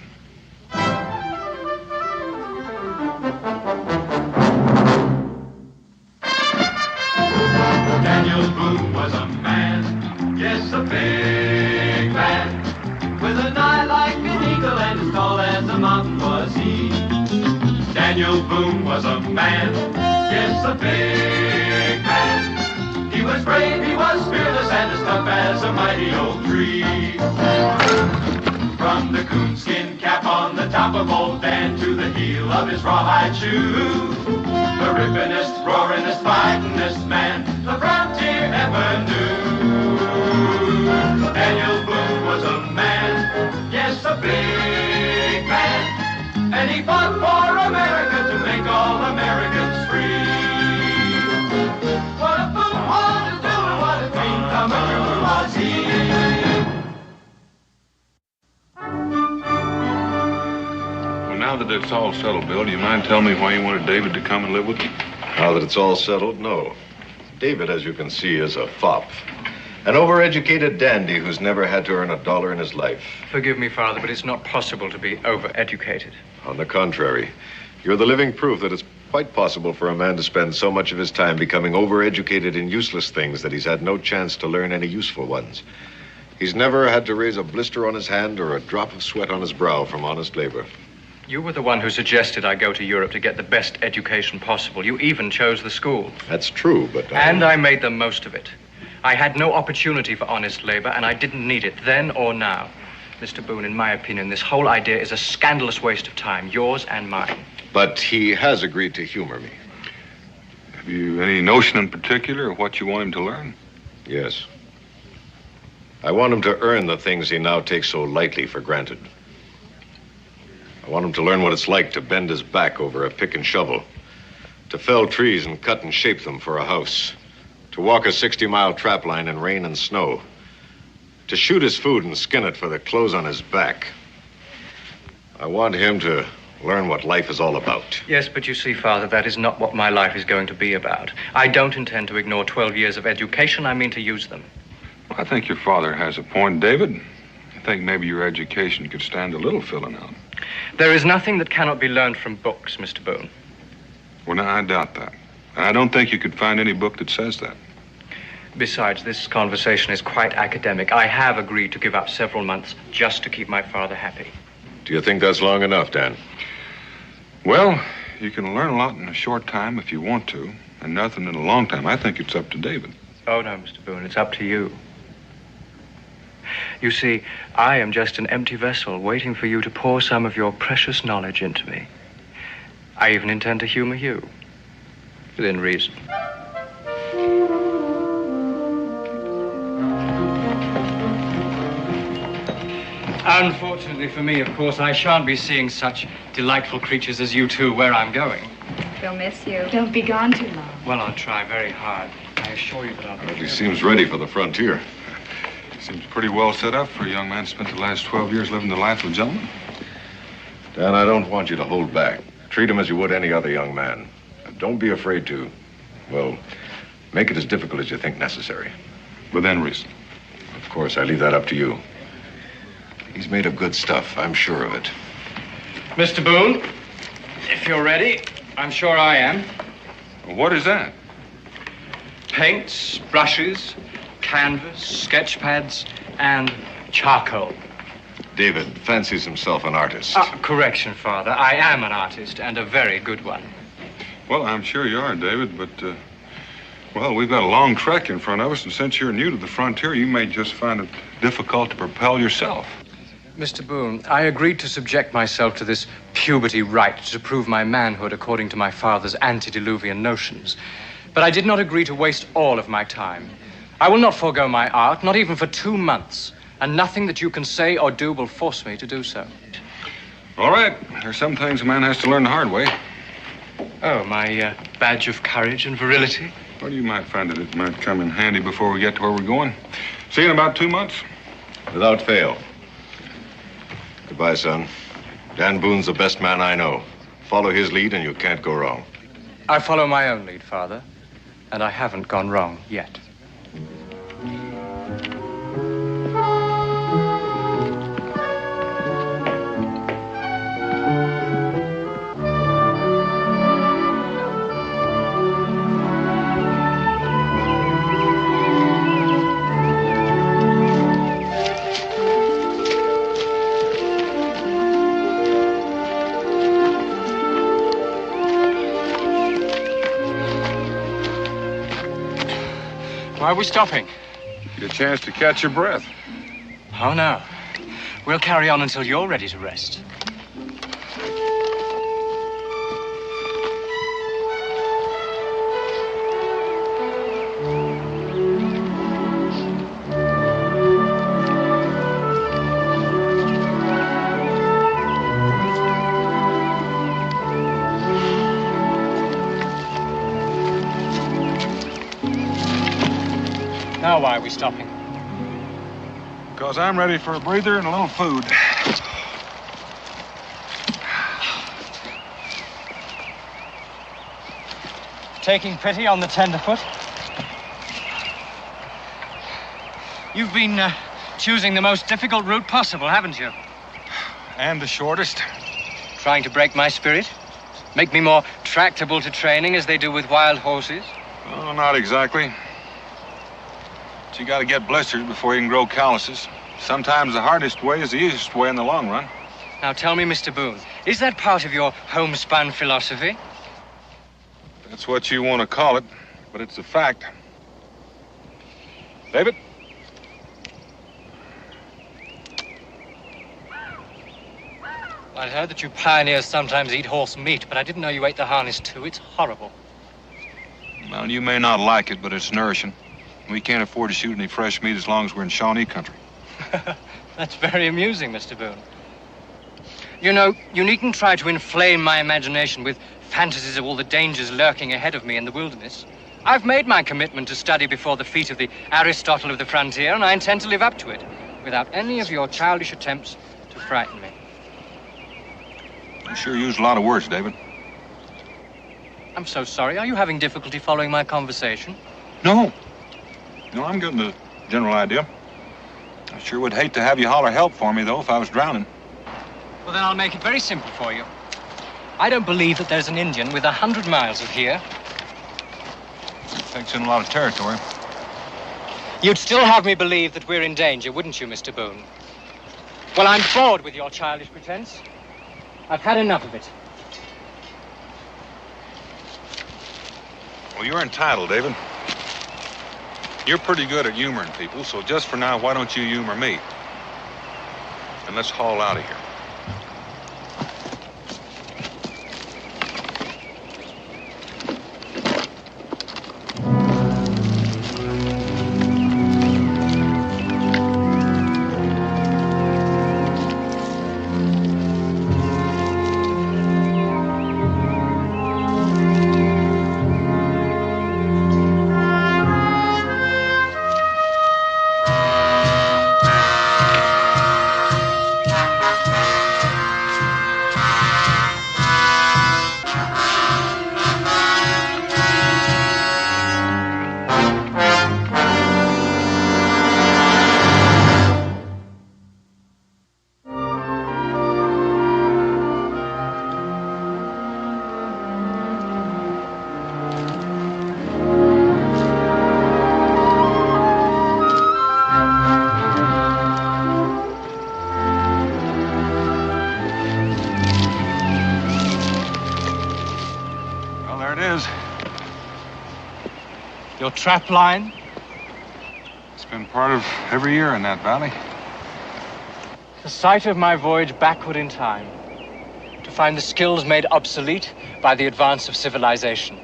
Daniel Boone was a man, yes, a big man, with an eye like an eagle and as tall as a mountain was he. Daniel Boone was a man, yes, a big man. He was brave, he was fearless, and as tough as a mighty old tree. From the coonskin cap on the top of old Dan to the heel of his rawhide shoe, the rippinest, roaringest, fightingest man the frontier ever knew. Daniel Boone was a man, yes, a big man, and he fought for America to make all Americans free. What a Boone wanted to do and what a dream come true was he. Now that it's all settled, Bill, do you mind telling me why you wanted David to come and live with you? Now that it's all settled, no. David, as you can see, is a fop. An overeducated dandy who's never had to earn a dollar in his life. Forgive me, Father, but it's not possible to be overeducated. On the contrary, you're the living proof that it's quite possible for a man to spend so much of his time becoming overeducated in useless things that he's had no chance to learn any useful ones. He's never had to raise a blister on his hand or a drop of sweat on his brow from honest labor. You were the one who suggested I go to Europe to get the best education possible. You even chose the school. That's true, but And I made the most of it. I had no opportunity for honest labor, and I didn't need it then or now. Mr. Boone, in my opinion, this whole idea is a scandalous waste of time, yours and mine. But he has agreed to humor me. Have you any notion in particular of what you want him to learn? Yes. I want him to earn the things he now takes so lightly for granted. I want him to learn what it's like to bend his back over a pick and shovel, to fell trees and cut and shape them for a house, to walk a 60-mile trap line in rain and snow, to shoot his food and skin it for the clothes on his back. I want him to learn what life is all about. Yes, but you see, Father, that is not what my life is going to be about. I don't intend to ignore 12 years of education. I mean to use them. Well, I think your father has a point, David. I think maybe your education could stand a little filling out. There is nothing that cannot be learned from books, Mr. Boone. Well, now, I doubt that. I don't think you could find any book that says that. Besides, this conversation is quite academic. I have agreed to give up several months just to keep my father happy. Do you think that's long enough, Dan? Well, you can learn a lot in a short time if you want to, and nothing in a long time. I think it's up to David. Oh, no, Mr. Boone, it's up to you. You see, I am just an empty vessel waiting for you to pour some of your precious knowledge into me. I even intend to humor you, within reason. Unfortunately for me, of course, I shan't be seeing such delightful creatures as you two where I'm going. We'll miss you. Don't be gone too long. Well, I'll try very hard. I assure you that I'll... Well, he seems ready for the frontier. Seems pretty well set up for a young man spent the last 12 years living the life of a gentleman. Dan, I don't want you to hold back. Treat him as you would any other young man. And don't be afraid to, well, make it as difficult as you think necessary. Within reason. Of course, I leave that up to you. He's made of good stuff, I'm sure of it. Mr. Boone, if you're ready, I'm sure I am. What is that? Paints, brushes, canvas, sketch pads, and charcoal. David fancies himself an artist. Correction, Father. I am an artist, and a very good one. Well, I'm sure you are, David, but, well, we've got a long trek in front of us, and since you're new to the frontier, you may just find it difficult to propel yourself. Mr. Boone, I agreed to subject myself to this puberty rite to prove my manhood according to my father's antediluvian notions. But I did not agree to waste all of my time. I will not forego my art, not even for 2 months, and nothing that you can say or do will force me to do so. All right. There's some things a man has to learn the hard way. Oh, my badge of courage and virility? Well, you might find that it might come in handy before we get to where we're going. See you in about 2 months. Without fail. Goodbye, son. Dan Boone's the best man I know. Follow his lead and you can't go wrong. I follow my own lead, Father, and I haven't gone wrong yet. Why are we stopping? Get a chance to catch your breath. Oh, no. We'll carry on until you're ready to rest. Now why are we stopping? Because I'm ready for a breather and a little food. Taking pity on the tenderfoot? You've been choosing the most difficult route possible, haven't you? And the shortest. Trying to break my spirit? Make me more tractable to training as they do with wild horses? Oh, not exactly. But you gotta get blisters before you can grow calluses. Sometimes the hardest way is the easiest way in the long run. Now tell me, Mr. Boone, is that part of your homespun philosophy? That's what you want to call it, but it's a fact. David? I heard that you pioneers sometimes eat horse meat, but I didn't know you ate the harness too. It's horrible. Well, you may not like it, but it's nourishing. We can't afford to shoot any fresh meat as long as we're in Shawnee country. That's very amusing, Mr. Boone. You know, you needn't try to inflame my imagination with fantasies of all the dangers lurking ahead of me in the wilderness. I've made my commitment to study before the feet of the Aristotle of the frontier, and I intend to live up to it, without any of your childish attempts to frighten me. You sure used a lot of words, David. I'm so sorry. Are you having difficulty following my conversation? No. No, I'm getting the general idea. I sure would hate to have you holler help for me, though, if I was drowning. Well, then I'll make it very simple for you. I don't believe that there's an Indian within 100 miles of here. Takes in a lot of territory. You'd still have me believe that we're in danger, wouldn't you, Mr. Boone? Well, I'm bored with your childish pretense. I've had enough of it. Well, you're entitled, David. You're pretty good at humoring people, so just for now, why don't you humor me? And let's haul out of here. Your trap line? It's been part of every year in that valley. The site of my voyage backward in time, to find the skills made obsolete by the advance of civilization.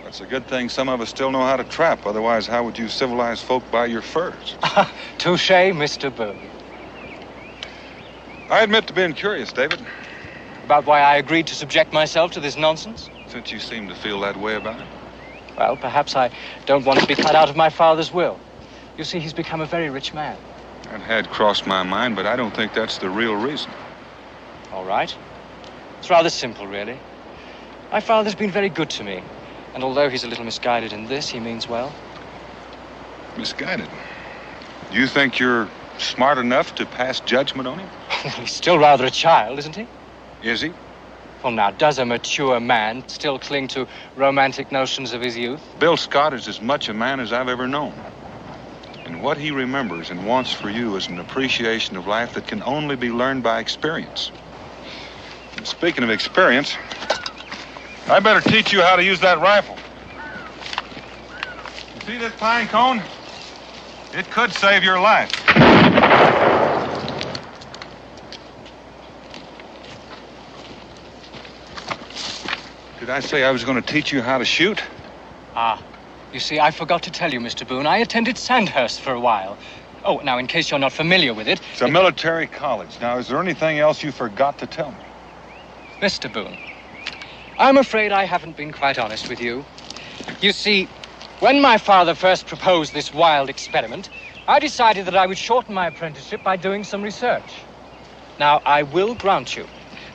That's a good thing some of us still know how to trap. Otherwise, how would you civilize folk buy your furs? Touché, Mr. Boone. I admit to being curious, David. About why I agreed to subject myself to this nonsense? Since you seem to feel that way about it. Well, perhaps I don't want to be cut out of my father's will. You see, he's become a very rich man. That had crossed my mind, but I don't think that's the real reason. All right. It's rather simple, really. My father's been very good to me. And although he's a little misguided in this, he means well. Misguided? You think you're smart enough to pass judgment on him? He's still rather a child, isn't he? Is he? Well, now, does a mature man still cling to romantic notions of his youth? Bill Scott is as much a man as I've ever known. And what he remembers and wants for you is an appreciation of life that can only be learned by experience. And speaking of experience, I better teach you how to use that rifle. You see this pine cone? It could save your life. Did I say I was going to teach you how to shoot? Ah, you see, I forgot to tell you, Mr. Boone. I attended Sandhurst for a while. Oh, now, in case you're not familiar with it... It's a military college. Now, is there anything else you forgot to tell me? Mr. Boone, I'm afraid I haven't been quite honest with you. You see, when my father first proposed this wild experiment, I decided that I would shorten my apprenticeship by doing some research. Now, I will grant you,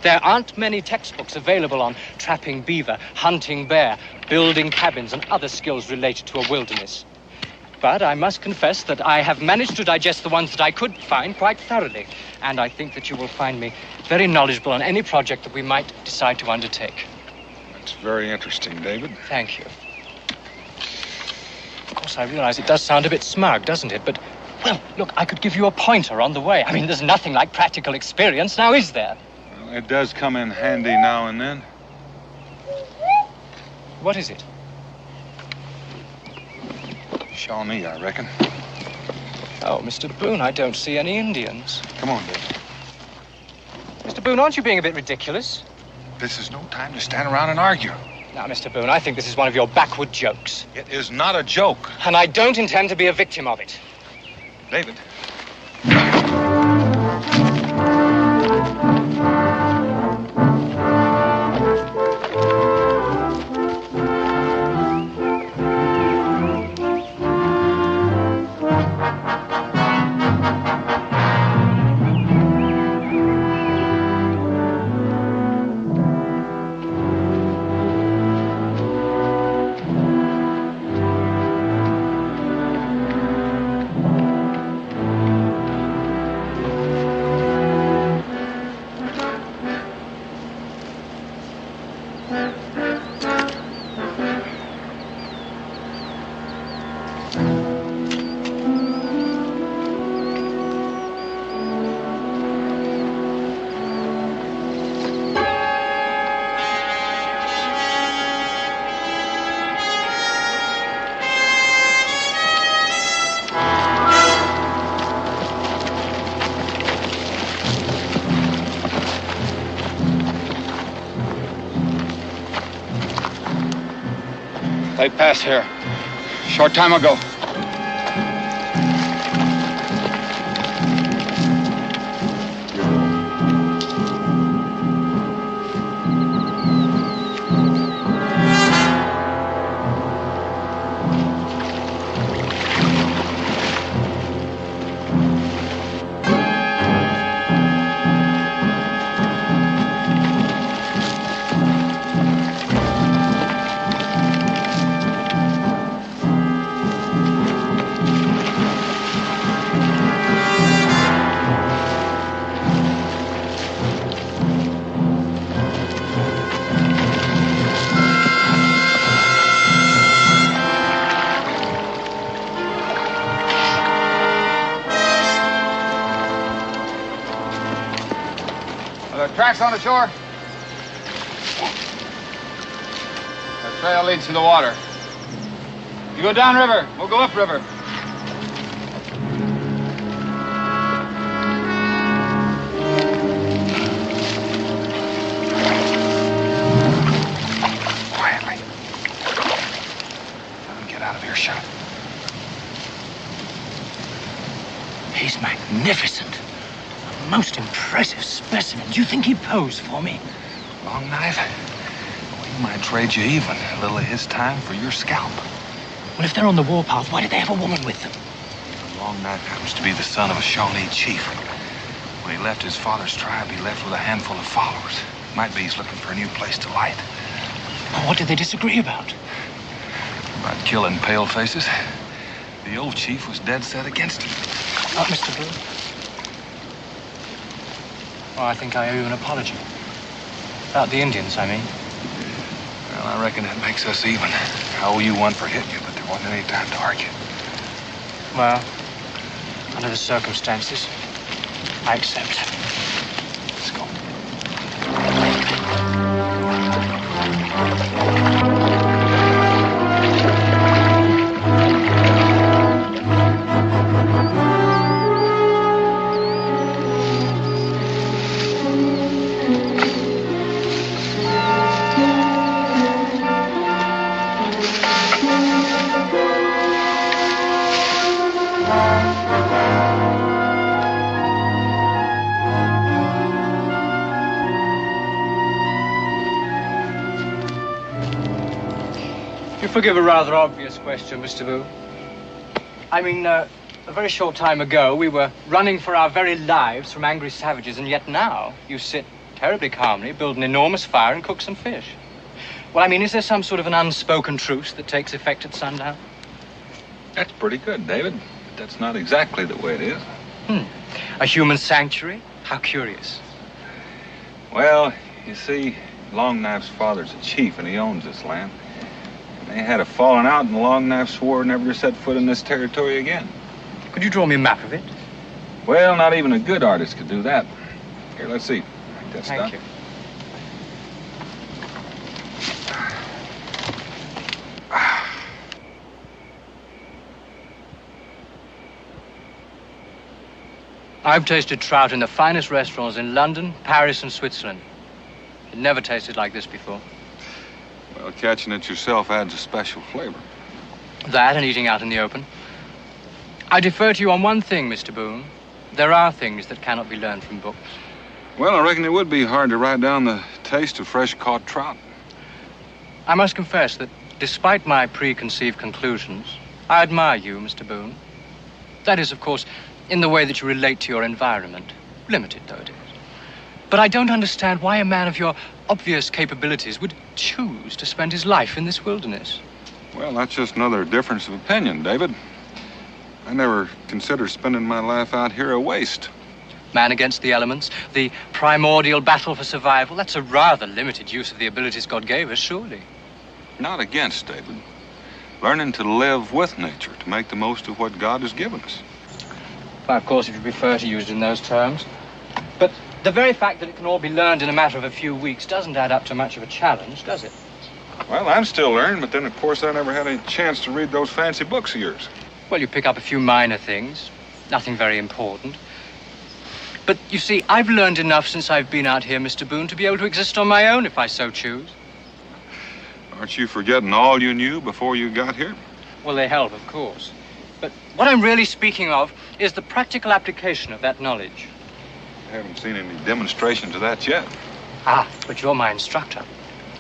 there aren't many textbooks available on trapping beaver, hunting bear, building cabins, and other skills related to a wilderness. But I must confess that I have managed to digest the ones that I could find quite thoroughly, and I think that you will find me very knowledgeable on any project that we might decide to undertake. That's very interesting, David. Thank you. Of course, I realize it does sound a bit smug, doesn't it? But, well, look, I could give you a pointer on the way. I mean, there's nothing like practical experience, now is there? Well, it does come in handy now and then. What is it? Shawnee, I reckon. Oh, Mr. Boone, I don't see any Indians. Come on, David. Mr. Boone, aren't you being a bit ridiculous? This is no time to stand around and argue. Now, Mr. Boone, I think this is one of your backward jokes. It is not a joke. And I don't intend to be a victim of it. David. They passed here. Short time ago. Tracks on the shore? The trail leads to the water. You go downriver, we'll go upriver. Quietly. Let him get out of earshot. He's magnificent. Most impressive specimen. Do you think he'd pose for me? Long knife? Well, he might trade you even. A little of his time for your scalp. Well, if they're on the warpath, why did they have a woman with them? The Long Knife happens to be the son of a Shawnee chief. When he left his father's tribe, he left with a handful of followers. Might be he's looking for a new place to light. Well, what did they disagree about? About killing pale faces. The old chief was dead set against him. Mr. Boone. Well, I think I owe you an apology. About the Indians, I mean. Well, I reckon that makes us even. I owe you one for hitting you, but there wasn't any time to argue. Well, under the circumstances, I accept. Let's go. forgive a rather obvious question, Mr. Boone. I mean, a very short time ago, we were running for our very lives from angry savages, and yet now you sit terribly calmly, build an enormous fire, and cook some fish. Well, I mean, is there some sort of an unspoken truce that takes effect at sundown? That's pretty good, David. But that's not exactly the way it is. A human sanctuary? How curious. Well, you see, Long Knife's father's a chief, and he owns this land. And they had a falling out, and Long Knife swore never to set foot in this territory again. Could you draw me a map of it? Well, not even a good artist could do that. Here, let's see. That's Thank you. I've tasted trout in the finest restaurants in London, Paris, and Switzerland. It never tasted like this before. Well, catching it yourself adds a special flavor. That and eating out in the open. I defer to you on one thing, Mr. Boone. There are things that cannot be learned from books. Well, I reckon it would be hard to write down the taste of fresh-caught trout. I must confess that, despite my preconceived conclusions, I admire you, Mr. Boone. That is, of course, in the way that you relate to your environment, limited though it is. But I don't understand why a man of your obvious capabilities would choose to spend his life in this wilderness. Well, that's just another difference of opinion, David. I never considered spending my life out here a waste. Man against the elements, the primordial battle for survival, that's a rather limited use of the abilities God gave us, surely. Not against, David. Learning to live with nature, to make the most of what God has given us. Well, of course, if you prefer to use it in those terms. But the very fact that it can all be learned in a matter of a few weeks doesn't add up to much of a challenge, does it? Well, I'm still learning, but then, of course, I never had any chance to read those fancy books of yours. Well, you pick up a few minor things, nothing very important. But, you see, I've learned enough since I've been out here, Mr. Boone, to be able to exist on my own if I so choose. Aren't you forgetting all you knew before you got here? Well, they help, of course. But what I'm really speaking of is the practical application of that knowledge. I haven't seen any demonstrations of that yet. Ah, but you're my instructor.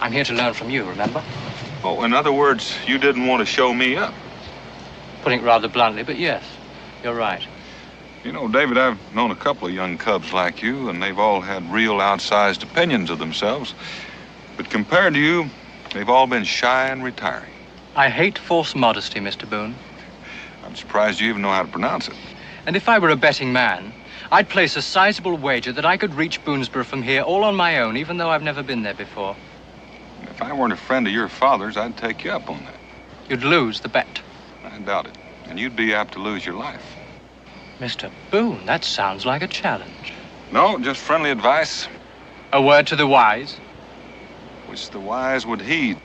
I'm here to learn from you, remember? Oh, in other words, you didn't want to show me up. Putting it rather bluntly, but yes, you're right. You know, David, I've known a couple of young cubs like you, and they've all had real outsized opinions of themselves. But compared to you, they've all been shy and retiring. I hate false modesty, Mr. Boone. I'm surprised you even know how to pronounce it. And if I were a betting man, I'd place a sizable wager that I could reach Boonesboro from here all on my own, even though I've never been there before. If I weren't a friend of your father's, I'd take you up on that. You'd lose the bet. I doubt it. And you'd be apt to lose your life. Mr. Boone, that sounds like a challenge. No, just friendly advice. A word to the wise? Which the wise would heed.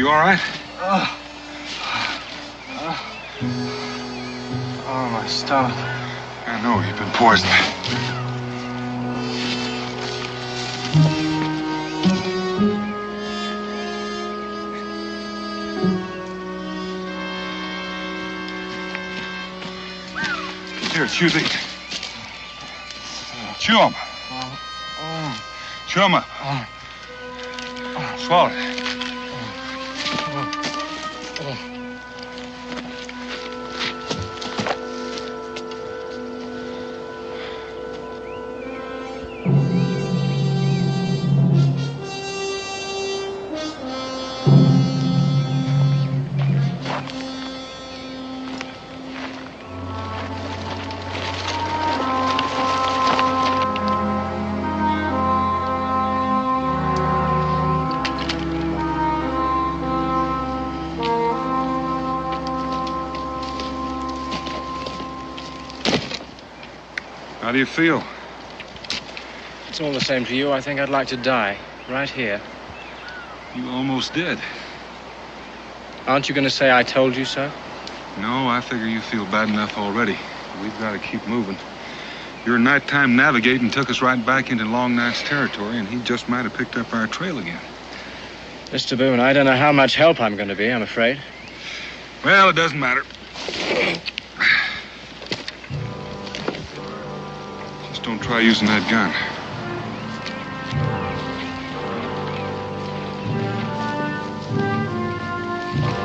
all right? Oh, my stomach. I know, you've been poisoned. Here, chew these. Chew them. Chew them up. Swallow it. How do you feel? It's all the same to you. I think I'd like to die. Right here. You almost did. Aren't you going to say I told you so? No, I figure you feel bad enough already. We've got to keep moving. Your nighttime navigating took us right back into Long Knife's territory, and he just might have picked up our trail again. Mr. Boone, I don't know how much help I'm going to be, I'm afraid. Well, it doesn't matter. Just don't try using that gun.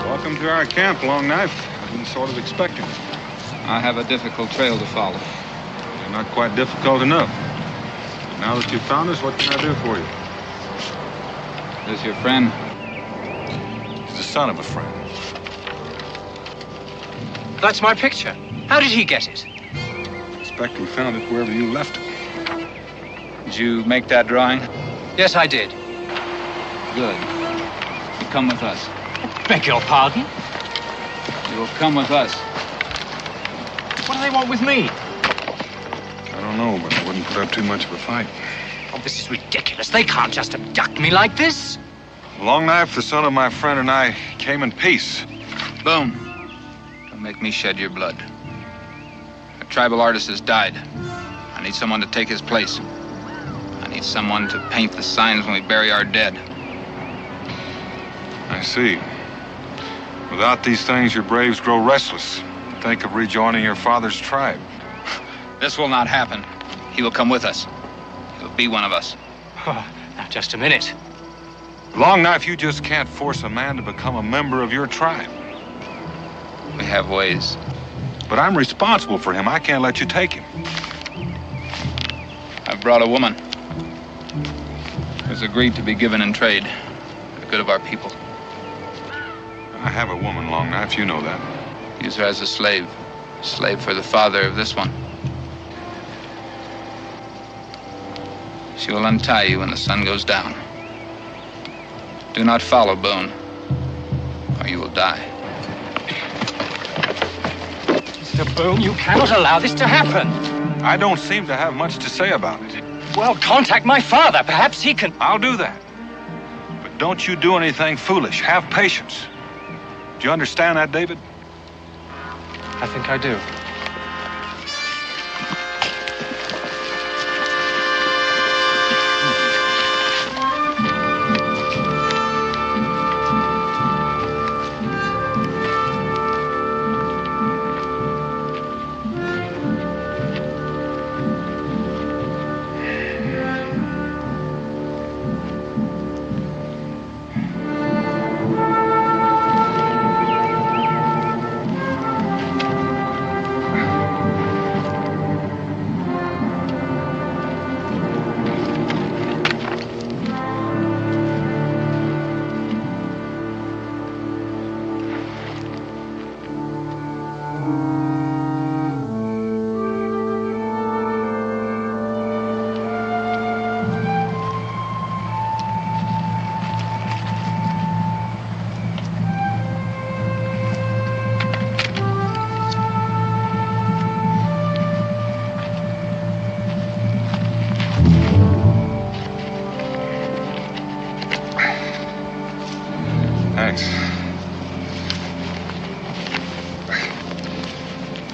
Welcome to our camp, Long Knife. I've been sort of expecting it. I have a difficult trail to follow. You're not quite difficult enough. Now that you've found us, what can I do for you? This your friend? He's the son of a friend. That's my picture. How did he get it? I suspect we found it wherever you left it. Did you make that drawing? Yes, I did. Good. You come with us. Beg your pardon? You will come with us. What do they want with me? I don't know, but I wouldn't put up too much of a fight. Oh, this is ridiculous. They can't just abduct me like this. Long Knife, the son of my friend, and I came in peace. Boone, don't make me shed your blood. A tribal artist has died. I need someone to take his place. I need someone to paint the signs when we bury our dead. I see. Without these things, your braves grow restless. Think of rejoining your father's tribe. This will not happen. He will come with us. He'll be one of us. Oh, now, just a minute. Long Knife, you just can't force a man to become a member of your tribe. We have ways. But I'm responsible for him. I can't let you take him. I've brought a woman who's agreed to be given in trade for the good of our people. I have a woman, Long Knife. You know that. Use her as a slave for the father of this one. She will untie you when the sun goes down. Do not follow, Boone, or you will die. Mr. Boone, you cannot allow this to happen. I don't seem to have much to say about it. Well, contact my father. Perhaps he can... I'll do that. But don't you do anything foolish. Have patience. Do you understand that, David? I think I do.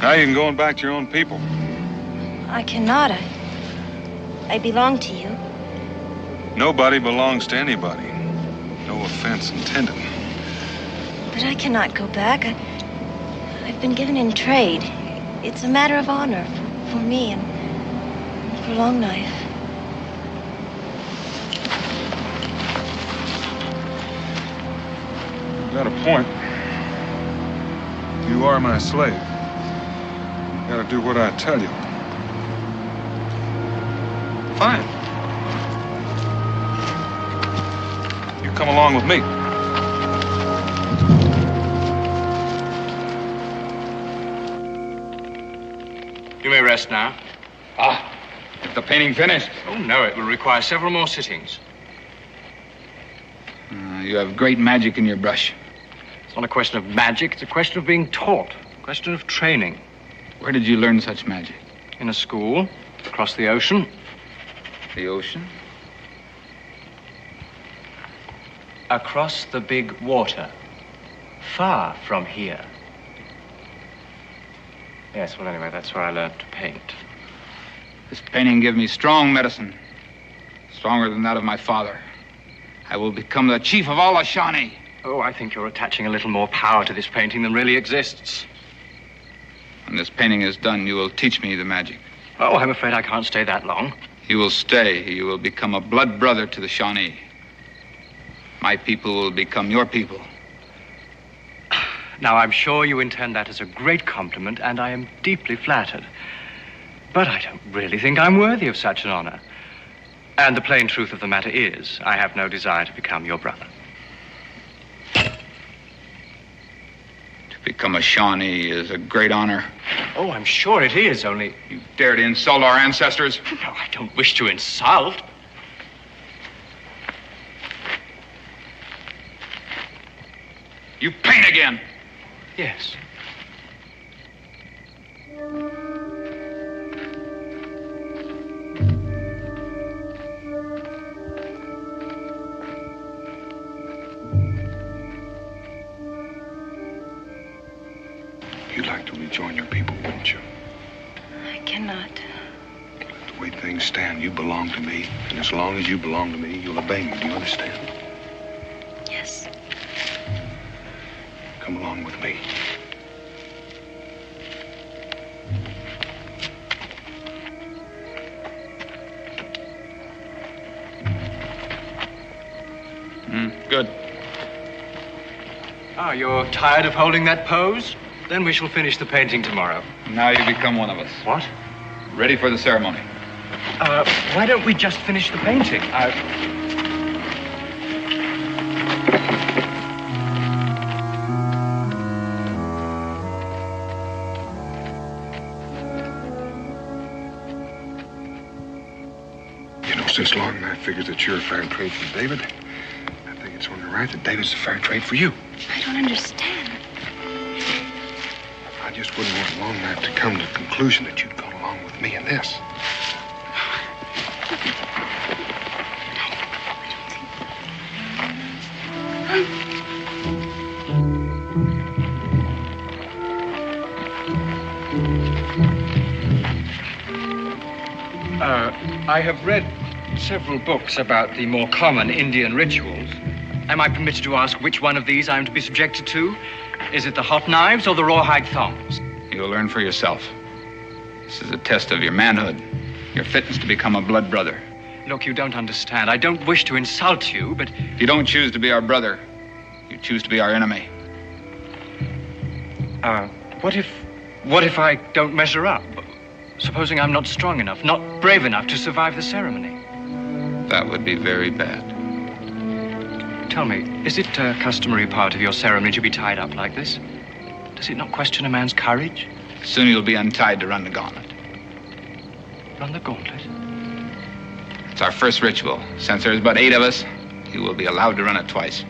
How you going back to your own people? I cannot. I belong to you. Nobody belongs to anybody. No offense intended. But I cannot go back. I've been given in trade. It's a matter of honor for me and for Longknife. You got a point. You are my slave. You gotta do what I tell you. Fine. You come along with me. You may rest now. Ah, is the painting finished? Oh, no, it will require several more sittings. You have great magic in your brush. It's not a question of magic, it's a question of being taught, a question of training. Where did you learn such magic? In a school, across the ocean. The ocean? Across the big water. Far from here. Yes, well, anyway, that's where I learned to paint. This painting gives me strong medicine. Stronger than that of my father. I will become the chief of all the Shawnee. Oh, I think you're attaching a little more power to this painting than really exists. When this painting is done, you will teach me the magic. Oh, I'm afraid I can't stay that long. You will stay. You will become a blood brother to the Shawnee. My people will become your people. Now, I'm sure you intend that as a great compliment, and I am deeply flattered. But I don't really think I'm worthy of such an honor. And the plain truth of the matter is, I have no desire to become your brother. To become a Shawnee is a great honor. Oh, I'm sure it is, only... You dare to insult our ancestors? No, I don't wish to insult. You paint again. Yes. You'd like to rejoin your people, wouldn't you? I cannot. The way things stand, you belong to me. And as long as you belong to me, you'll obey me. Do you understand? Yes. Come along with me. Good. Ah, you're tired of holding that pose? Then we shall finish the painting tomorrow. Now you become one of us. What? Ready for the ceremony. Why don't we just finish the painting? You know, since Longknife figures that you're a fair trade for David, I think it's only right that David's a fair trade for you. I don't understand. I just wouldn't want Longknife to come to the conclusion that you'd gone along with me in this. I have read several books about the more common Indian rituals. Am I permitted to ask which one of these I am to be subjected to? Is it the hot knives or the rawhide thongs? You'll learn for yourself. This is a test of your manhood, your fitness to become a blood brother. Look, you don't understand. I don't wish to insult you, but... You don't choose to be our brother. You choose to be our enemy. What if I don't measure up? Supposing I'm not strong enough, not brave enough to survive the ceremony? That would be very bad. Tell me, is it a customary part of your ceremony to be tied up like this? Does it not question a man's courage? Soon you'll be untied to run the gauntlet. Run the gauntlet? It's our first ritual. Since there's but 8 of us, you will be allowed to run it twice.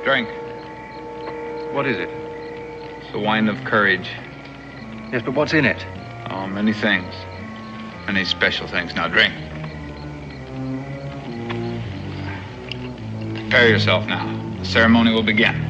Drink. What is it? It's the wine of courage. Yes, but what's in it? Oh, many things. Many special things. Now drink. Prepare yourself now. The ceremony will begin.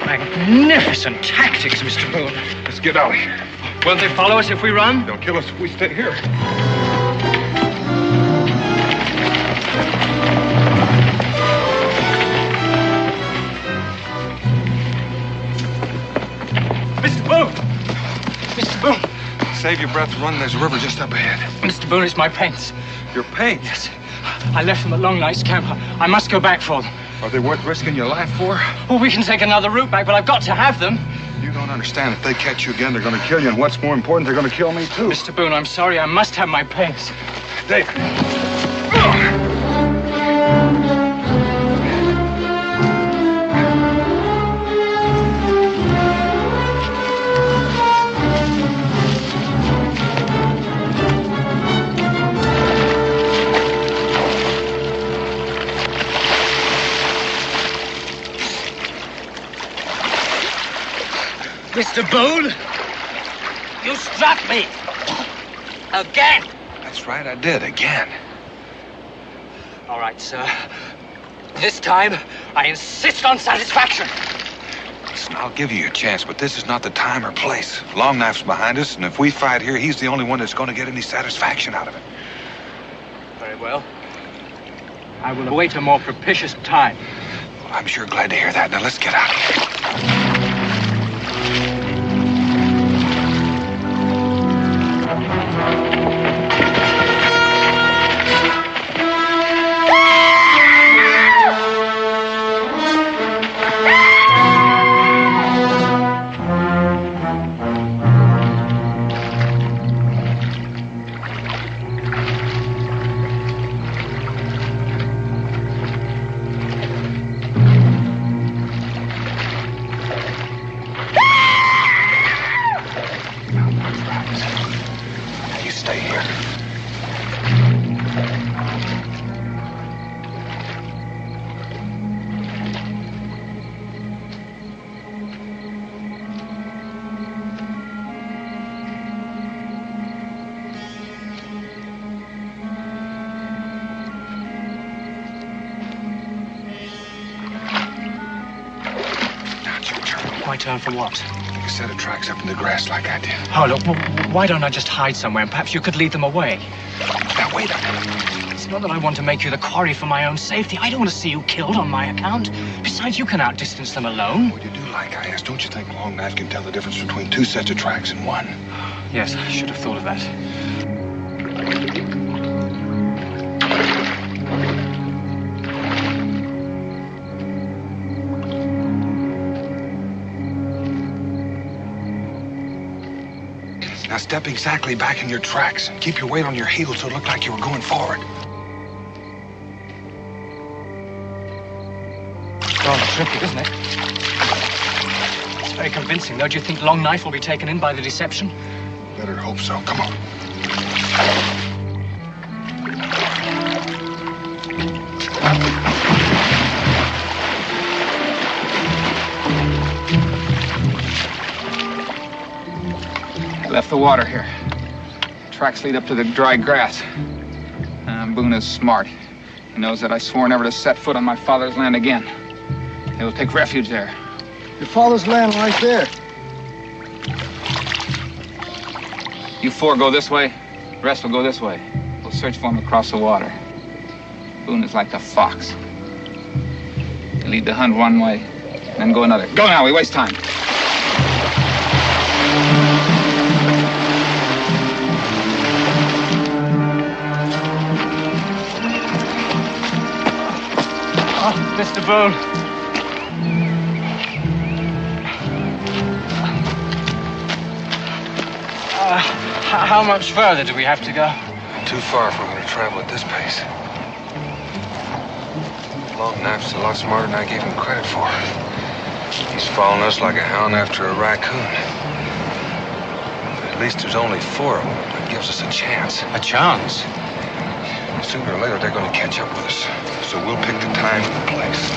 Magnificent tactics, Mr. Boone. Let's get out of here. Won't they follow us if we run? They'll kill us if we stay here. Mr. Boone! Mr. Boone! Save your breath, run. There's a river just up ahead. Mr. Boone, it's my paints. Your paints? Yes. I left them at Long Night's camp. I must go back for them. Are they worth risking your life for? Well, we can take another route back, but I've got to have them. You don't understand. If they catch you again, they're going to kill you. And what's more important, they're going to kill me, too. Mr. Boone, I'm sorry. I must have my paints. David. Mr. Boone, you struck me. Again. That's right, I did, again. All right, sir. This time, I insist on satisfaction. Listen, I'll give you a chance, but this is not the time or place. Long Knife's behind us, and if we fight here, he's the only one that's going to get any satisfaction out of it. Very well. I will await a more propitious time. Well, I'm sure glad to hear that. Now, let's get out of here. Turn for what? Take a set of tracks up in the grass like I did. Oh, look, why don't I just hide somewhere and perhaps you could lead them away? Now, wait a minute. It's not that I want to make you the quarry for my own safety. I don't want to see you killed on my account. Besides, you can outdistance them alone. Well, you do like I asked. Don't you think Long Knife can tell the difference between two sets of tracks and one? Yes, I should have thought of that. Now step exactly back in your tracks and keep your weight on your heels so it looked like you were going forward. Rather tricky, isn't it? It's very convincing, though. Do you think Long Knife will be taken in by the deception? Better hope so. Come on. left the water here. Tracks lead up to the dry grass. Boone is smart. He knows that I swore never to set foot on my father's land again. He'll take refuge there. Your father's land right there. You four go this way, the rest will go this way. We'll search for him across the water. Boone is like the fox. He'll lead the hunt one way, then go another. Go now, we waste time. Mr. Boone. How much further do we have to go? Too far if we're going to travel at this pace. Long Knife's a lot smarter than I gave him credit for. He's following us like a hound after a raccoon. At least there's only 4 of them. That gives us a chance. A chance? Sooner or later, they're going to catch up with us. So we'll pick the time and the place.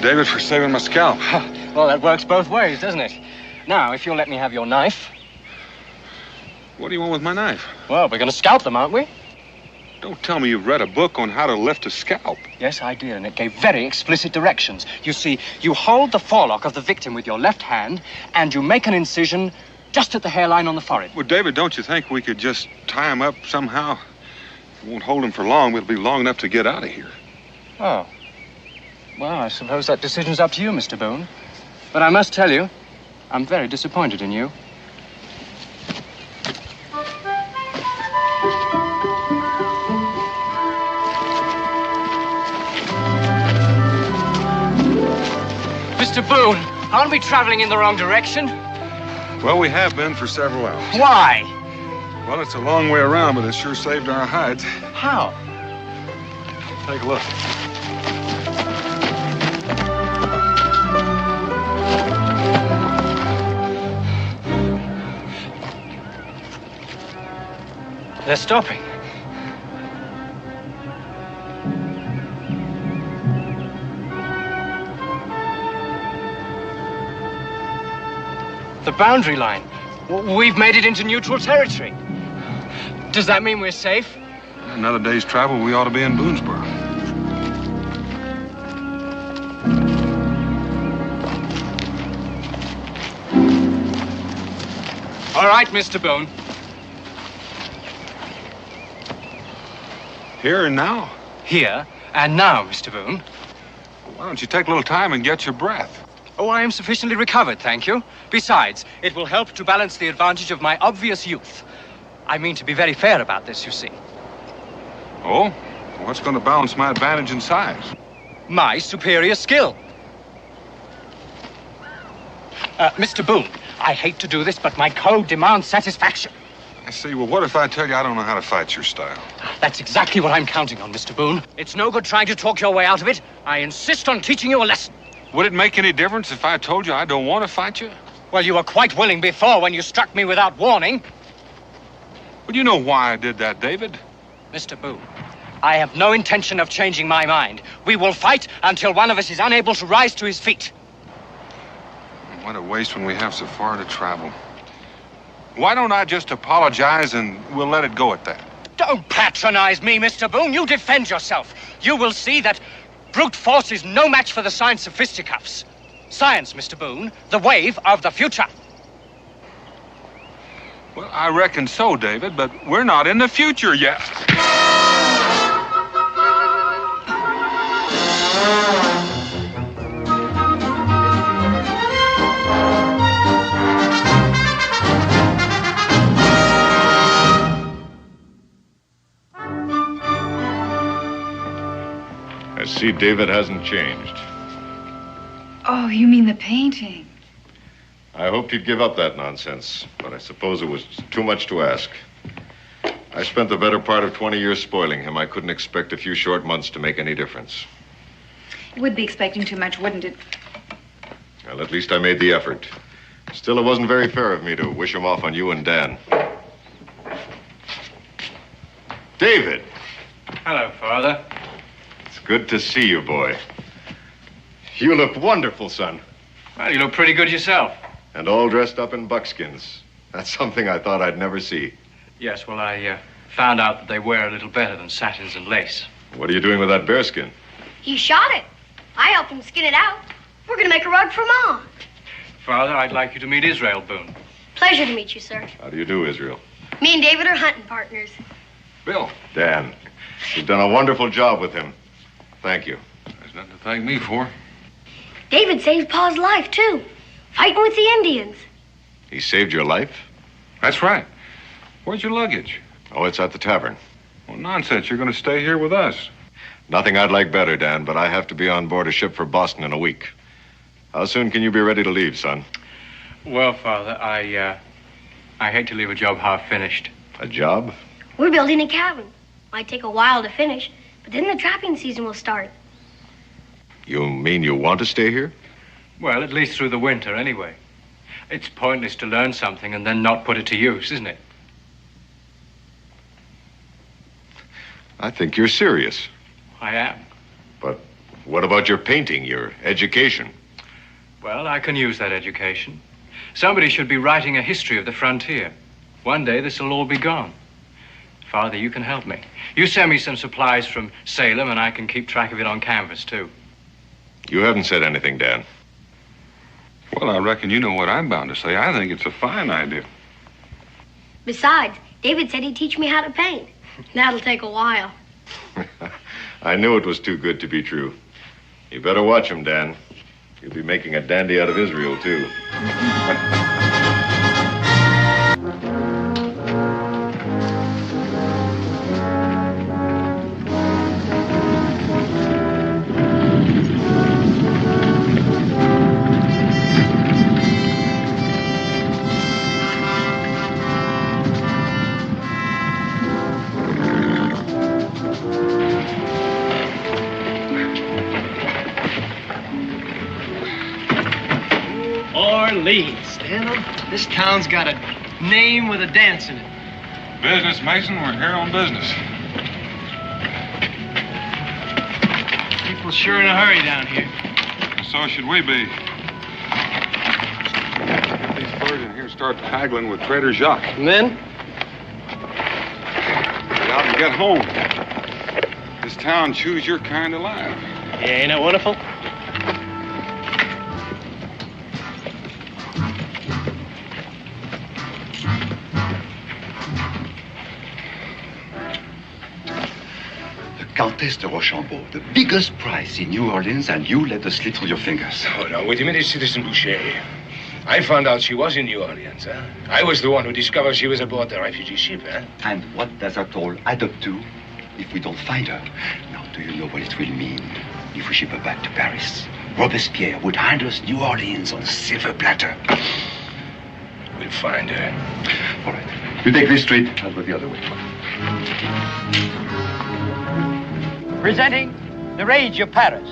David, for saving my scalp. Well, that works both ways, doesn't it? Now, if you'll let me have your knife. What do you want with my knife? Well, we're going to scalp them, aren't we? Don't tell me you've read a book on how to lift a scalp. Yes, I did, and it gave very explicit directions. You see, you hold the forelock of the victim with your left hand, and you make an incision just at the hairline on the forehead. Well, David, don't you think we could just tie him up somehow? It won't hold him for long. It'll be long enough to get out of here. Oh. Well, I suppose that decision's up to you, Mr. Boone. But I must tell you, I'm very disappointed in you. Mr. Boone, aren't we traveling in the wrong direction? Well, we have been for several hours. Why? Well, it's a long way around, but it sure saved our hides. How? Take a look. They're stopping. The boundary line. We've made it into neutral territory. Does that mean we're safe? Another day's travel, we ought to be in Boonesboro. All right, Mr. Boone. Here and now? Here and now, Mr. Boone. Why don't you take a little time and get your breath? Oh, I am sufficiently recovered, thank you. Besides, it will help to balance the advantage of my obvious youth. I mean to be very fair about this, you see. Oh? What's going to balance my advantage in size? My superior skill. Mr. Boone, I hate to do this, but my code demands satisfaction. I see. Well, what if I tell you I don't know how to fight your style? That's exactly what I'm counting on, Mr. Boone. It's no good trying to talk your way out of it. I insist on teaching you a lesson. Would it make any difference if I told you I don't want to fight you? Well, you were quite willing before when you struck me without warning. Well, you know why I did that, David. Mr. Boone, I have no intention of changing my mind. We will fight until one of us is unable to rise to his feet. What a waste when we have so far to travel. Why don't I just apologize and we'll let it go at that? Don't patronize me, Mr. Boone. You defend yourself. You will see that brute force is no match for the science of fisticuffs. Science, Mr. Boone, the wave of the future. Well, I reckon so, David, but we're not in the future yet. I see David hasn't changed. Oh, you mean the painting? I hoped he'd give up that nonsense, but I suppose it was too much to ask. I spent the better part of 20 years spoiling him. I couldn't expect a few short months to make any difference. You would be expecting too much, wouldn't it? Well, at least I made the effort. Still, it wasn't very fair of me to wish him off on you and Dan. David! Hello, Father. It's good to see you, boy. You look wonderful, son. Well, you look pretty good yourself. And all dressed up in buckskins. That's something I thought I'd never see. Yes, well, I found out that they wear a little better than satins and lace. What are you doing with that bearskin? He shot it. I helped him skin it out. We're going to make a rug for Mom. Father, I'd like you to meet Israel Boone. Pleasure to meet you, sir. How do you do, Israel? Me and David are hunting partners. Bill. Dan, you've done a wonderful job with him. Thank you. There's nothing to thank me for. David saved Pa's life, too. Fighting with the Indians. He saved your life? That's right. Where's your luggage? Oh, it's at the tavern. Well, nonsense. You're going to stay here with us. Nothing I'd like better, Dan, but I have to be on board a ship for Boston in a week. How soon can you be ready to leave, son? Well, Father, I hate to leave a job half finished. A job? We're building a cabin. Might take a while to finish, but then the trapping season will start. You mean you want to stay here? Well, at least through the winter, anyway. It's pointless to learn something and then not put it to use, isn't it? I think you're serious. I am. But what about your painting, your education? Well, I can use that education. Somebody should be writing a history of the frontier. One day, this will all be gone. Father, you can help me. You send me some supplies from Salem, and I can keep track of it on canvas, too. You haven't said anything, Dan. Well, I reckon you know what I'm bound to say. I think it's a fine idea. Besides, David said he'd teach me how to paint. That'll take a while. I knew it was too good to be true. You better watch him, Dan. You'll be making a dandy out of Israel, too. Orleans, Daniel. This town's got a name with a dance in it. Business, Mason. We're here on business. People sure in a hurry down here. So should we be. Get these birds in here and start haggling with Trader Jacques. And then? Get out and get home. This town chews your kind alive. Yeah, ain't that wonderful? Countess de Rochambeau, the biggest prize in New Orleans, and you let us slip through your fingers. Oh, no, wait a minute, Citizen Boucher. I found out she was in New Orleans, huh? I was the one who discovered she was aboard the refugee ship, huh? And what does that all add up to if we don't find her? Now, do you know what it will mean if we ship her back to Paris? Robespierre would hand us New Orleans on a silver platter. We'll find her. All right. You take this street, I'll go the other way. Presenting The Rage of Paris,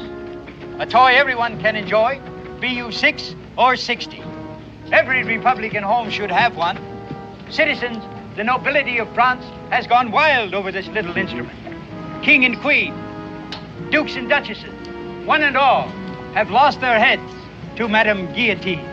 a toy everyone can enjoy, be you 6 or 60. Every Republican home should have one. Citizens, the nobility of France has gone wild over this little instrument. King and queen, dukes and duchesses, one and all, have lost their heads to Madame Guillotine.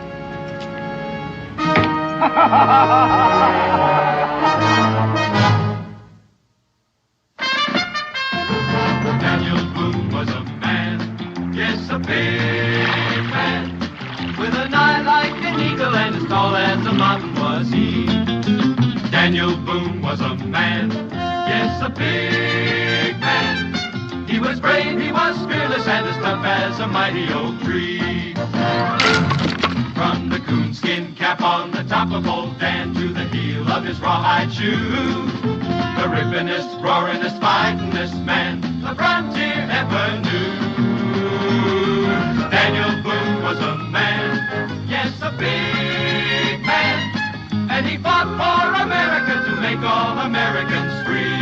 Daniel Boone was a man, yes, a big man, with an eye like an eagle and as tall as a mountain was he. Daniel Boone was a man, yes, a big man. He was brave, he was fearless, and as tough as a mighty oak tree. From the coonskin cap on the top of old Dan to the heel of his rawhide shoe, the rippinest, roaringest, fightingest man the frontier ever knew. Daniel Boone was a man, yes, a big man, and he fought for America to make all Americans free.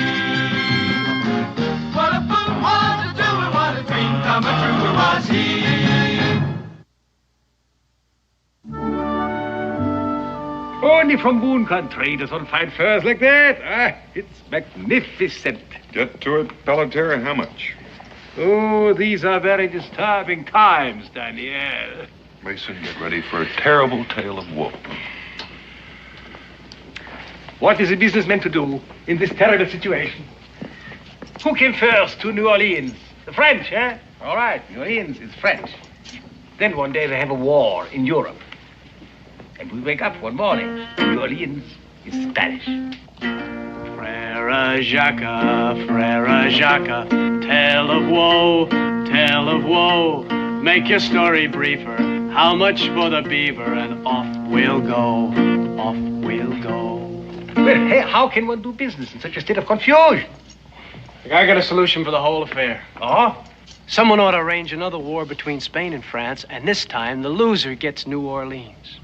What a Boone wanted to do and what a dream come true was he. Only from Boone country does one find furs like that. It's magnificent. Get to it, Pelletier. How much? Oh, these are very disturbing times, Daniel. Mason, get ready for a terrible tale of woe. What is a businessman to do in this terrible situation? Who came first to New Orleans? The French, eh? All right, New Orleans is French. Then one day they have a war in Europe. And we wake up one morning, New Orleans is Spanish. Frere Jacques, tale of woe, make your story briefer. How much for the beaver? And off we'll go. Well, hey, how can one do business in such a state of confusion? I got a solution for the whole affair. Oh? Someone ought to arrange another war between Spain and France, and this time the loser gets New Orleans.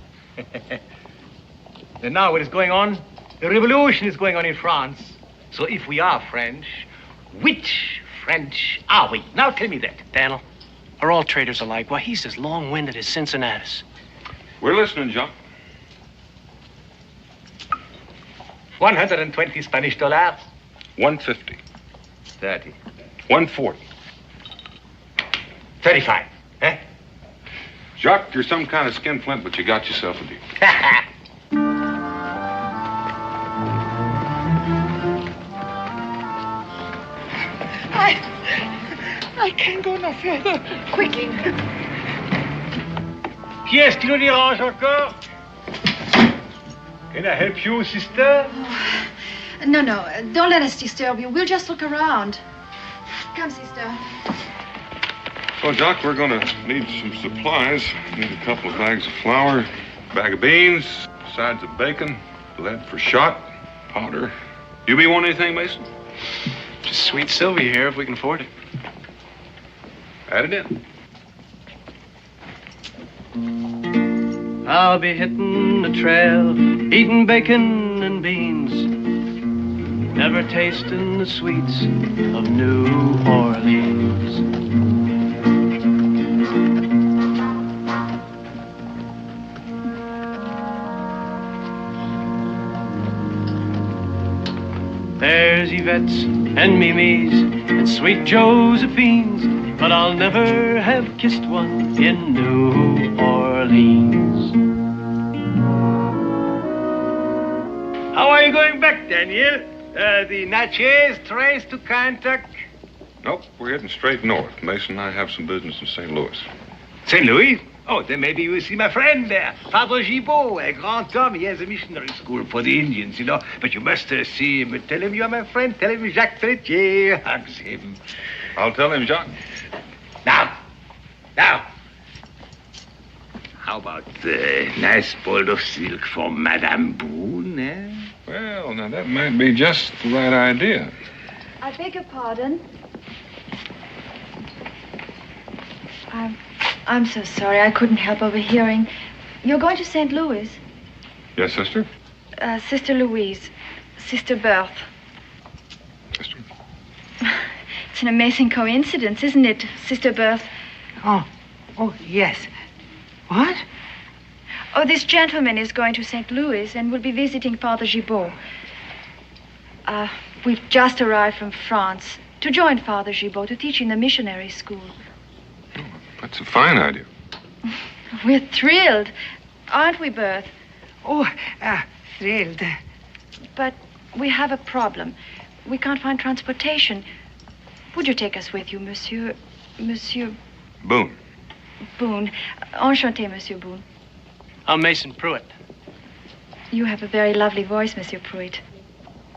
And now what is going on? The revolution is going on in France. So if we are French, which French are we? Now tell me that. Daniel, are all traitors alike? Why, he's as long-winded as Cincinnatus. We're listening, John. 120 Spanish dollars. 150. 30. 140. 35. Eh? Jacques, you're some kind of skinflint, but you got yourself a deal. I can't go no further. Quickly. Yes, tu nous déranges encore? Can I help you, sister? No, don't let us disturb you. We'll just look around. Come, sister. Well, Doc, we're going to need some supplies. Need a couple of bags of flour, bag of beans, sides of bacon, lead for shot, powder. You be want anything, Mason? Just sweet Sylvia here, if we can afford it. Add it in. I'll be hitting the trail, eating bacon and beans, never tasting the sweets of New Orleans. There's Yvette's and Mimi's and sweet Josephine's, but I'll never have kissed one in New Orleans. How are you going back, Daniel? The Natchez trace to Kentucky? Nope, we're heading straight north. Mason and I have some business in St. Louis. St. Louis? Oh, then maybe you will see my friend there, Father Gibault, a grand homme. He has a missionary school for the Indians, you know. But you must see him. Tell him you are my friend. Tell him Jacques Pelletier hugs him. I'll tell him, Jacques. Now. How about the nice ball of silk for Madame Boone, eh? Well, now that might be just the right idea. I beg your pardon. I'm so sorry. I couldn't help overhearing. You're going to St. Louis? Yes, sister? Sister Louise. Sister Berthe. Sister? It's an amazing coincidence, isn't it, Sister Berthe? Oh, yes. What? Oh, this gentleman is going to St. Louis and will be visiting Father Gibault. We've just arrived from France to join Father Gibault to teach in the missionary school. That's a fine idea. We're thrilled, aren't we, Berthe? Oh, thrilled. But we have a problem. We can't find transportation. Would you take us with you, Monsieur Boone. Boone? Enchanté, Monsieur Boone. I'm Mason Pruitt. You have a very lovely voice, Monsieur Pruitt.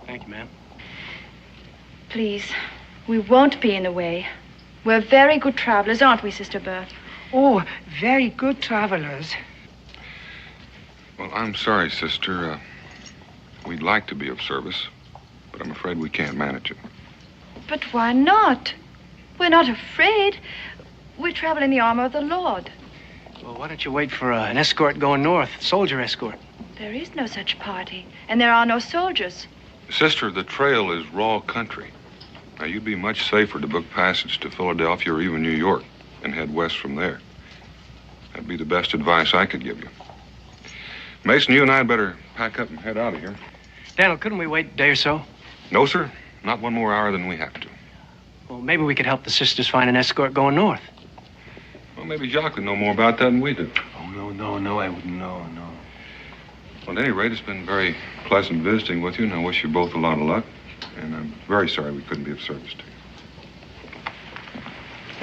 Thank you, ma'am. Please, we won't be in the way. We're very good travelers, aren't we, Sister Berth? Oh, very good travelers. Well, I'm sorry, sister. We'd like to be of service, but I'm afraid we can't manage it. But why not? We're not afraid. We travel in the armor of the Lord. Well, why don't you wait for an escort going north, soldier escort? There is no such party, and there are no soldiers. Sister, the trail is raw country. Now, you'd be much safer to book passage to Philadelphia or even New York and head west from there. That'd be the best advice I could give you. Mason, you and I'd better pack up and head out of here. Daniel, couldn't we wait a day or so? No, sir. Not one more hour than we have to. Well, maybe we could help the sisters find an escort going north. Well, maybe Jock would know more about that than we do. Oh, no, I wouldn't know, no. Well, at any rate, it's been very pleasant visiting with you, and I wish you both a lot of luck. And I'm very sorry we couldn't be of service to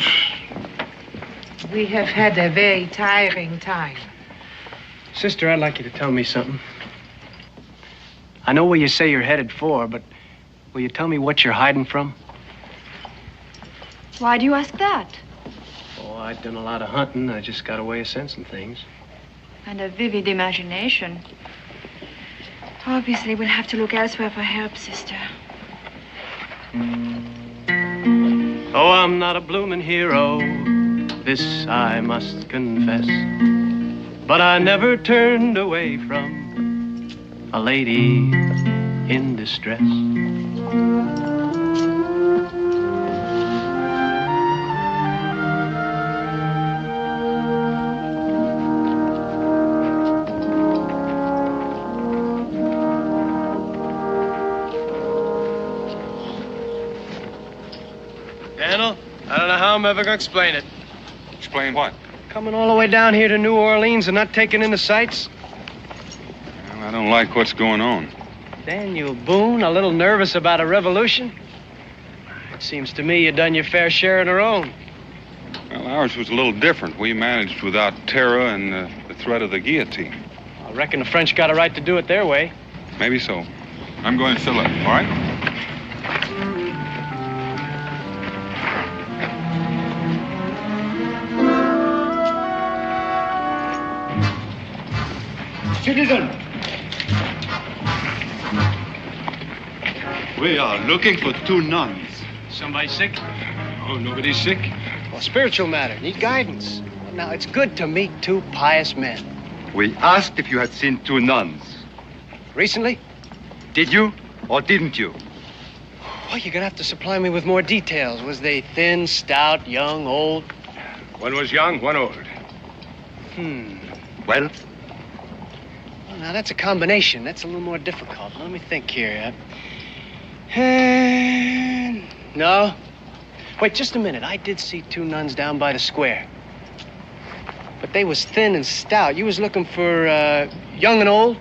you. We have had a very tiring time. Sister, I'd like you to tell me something. I know where you say you're headed for, but will you tell me what you're hiding from? Why do you ask that? Oh, I've done a lot of hunting. I just got a way of sensing things. And a vivid imagination. Obviously, we'll have to look elsewhere for help, sister. Oh, I'm not a bloomin' hero, this I must confess. But I never turned away from a lady in distress. Daniel, I don't know how I'm ever gonna explain it. Explain what? Coming all the way down here to New Orleans and not taking in the sights? Well, I don't like what's going on. Daniel Boone, a little nervous about a revolution? It seems to me you done your fair share on your own. Well, ours was a little different. We managed without terror and the threat of the guillotine. I reckon the French got a right to do it their way. Maybe so. I'm going to fill up, all right? Citizen! We are looking for 2 nuns. Somebody sick? Oh, nobody's sick. Well, spiritual matter. Need guidance. Now, it's good to meet 2 pious men. We asked if you had seen 2 nuns. Recently? Did you or didn't you? Well, you're gonna have to supply me with more details. Was they thin, stout, young, old? One was young, one old. Well? Well, now, that's a combination. That's a little more difficult. Let me think here. No. Wait, just a minute. I did see 2 nuns down by the square. But they was thin and stout. You was looking for young and old?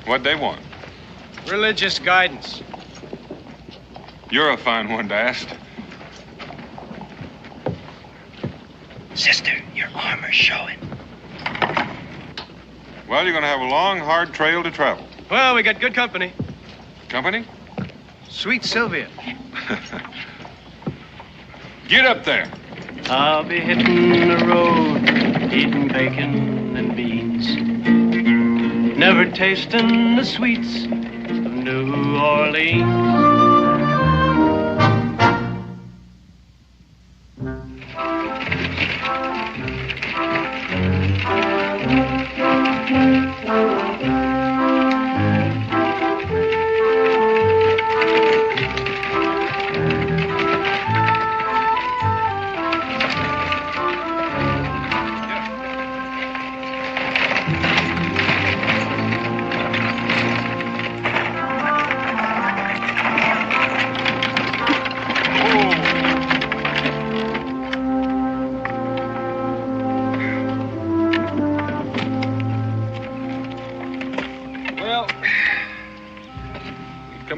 What'd they want? Religious guidance. You're a fine one to ask. Sister, your armor's showing. Well, you're going to have a long, hard trail to travel. Well, we got good company. Company? Sweet Sylvia. Get up there. I'll be hitting the road, eating bacon and beans. Never tasting the sweets of New Orleans.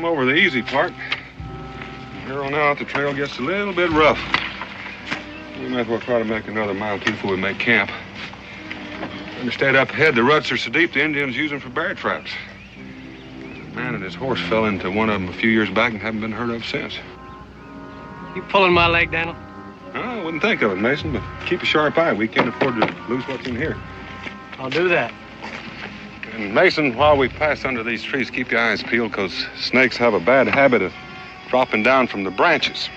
Over the easy part. From here on out, the trail gets a little bit rough. We might as well try to make another mile or 2 before we make camp. understand up ahead, the ruts are so deep the Indians use them for bear traps. The man and his horse fell into one of them a few years back and haven't been heard of since. You pulling my leg, Daniel? I wouldn't think of it, Mason, but keep a sharp eye. We can't afford to lose what's in here. I'll do that. And Mason, while we pass under these trees, keep your eyes peeled, because snakes have a bad habit of dropping down from the branches.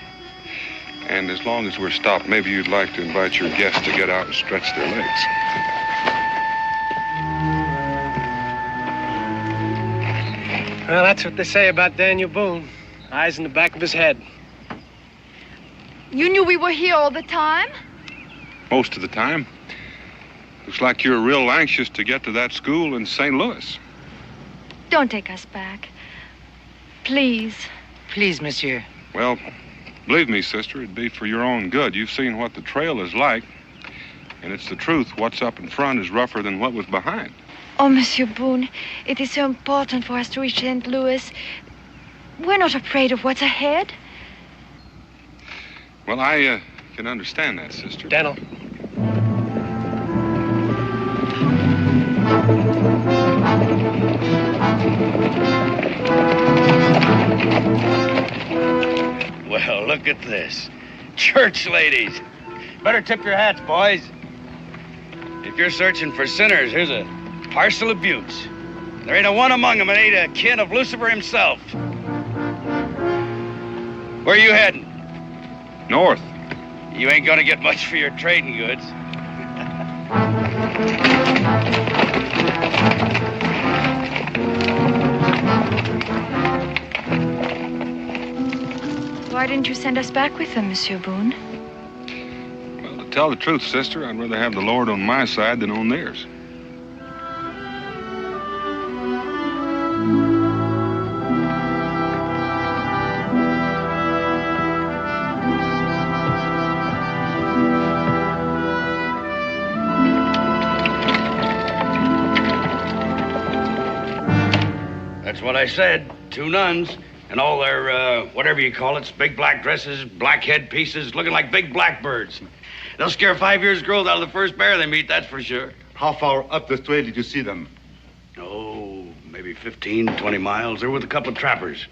And as long as we're stopped, maybe you'd like to invite your guests to get out and stretch their legs. Well, that's what they say about Daniel Boone. Eyes in the back of his head. You knew we were here all the time? Most of the time. Looks like you're real anxious to get to that school in St. Louis. Don't take us back. Please. Please, monsieur. Well, believe me, sister, it'd be for your own good. You've seen what the trail is like, and it's the truth. What's up in front is rougher than what was behind. Oh, Monsieur Boone, it is so important for us to reach St. Louis. We're not afraid of what's ahead. Well, I can understand that, sister. Daniel. Well, look at this. Church ladies. Better tip your hats, boys. If you're searching for sinners, here's a parcel of buttes. There ain't a one among them that ain't a kin of Lucifer himself. Where are you heading? North. You ain't gonna get much for your trading goods. Why didn't you send us back with them, Monsieur Boone? Well, to tell the truth, sister, I'd rather have the Lord on my side than on theirs. That's what I said. 2 nuns. And all their, whatever you call it, big black dresses, black head pieces, looking like big blackbirds. They'll scare 5 years' growth out of the first bear they meet, that's for sure. How far up the trail did you see them? Oh, maybe 15, 20 miles. They're with a couple of trappers.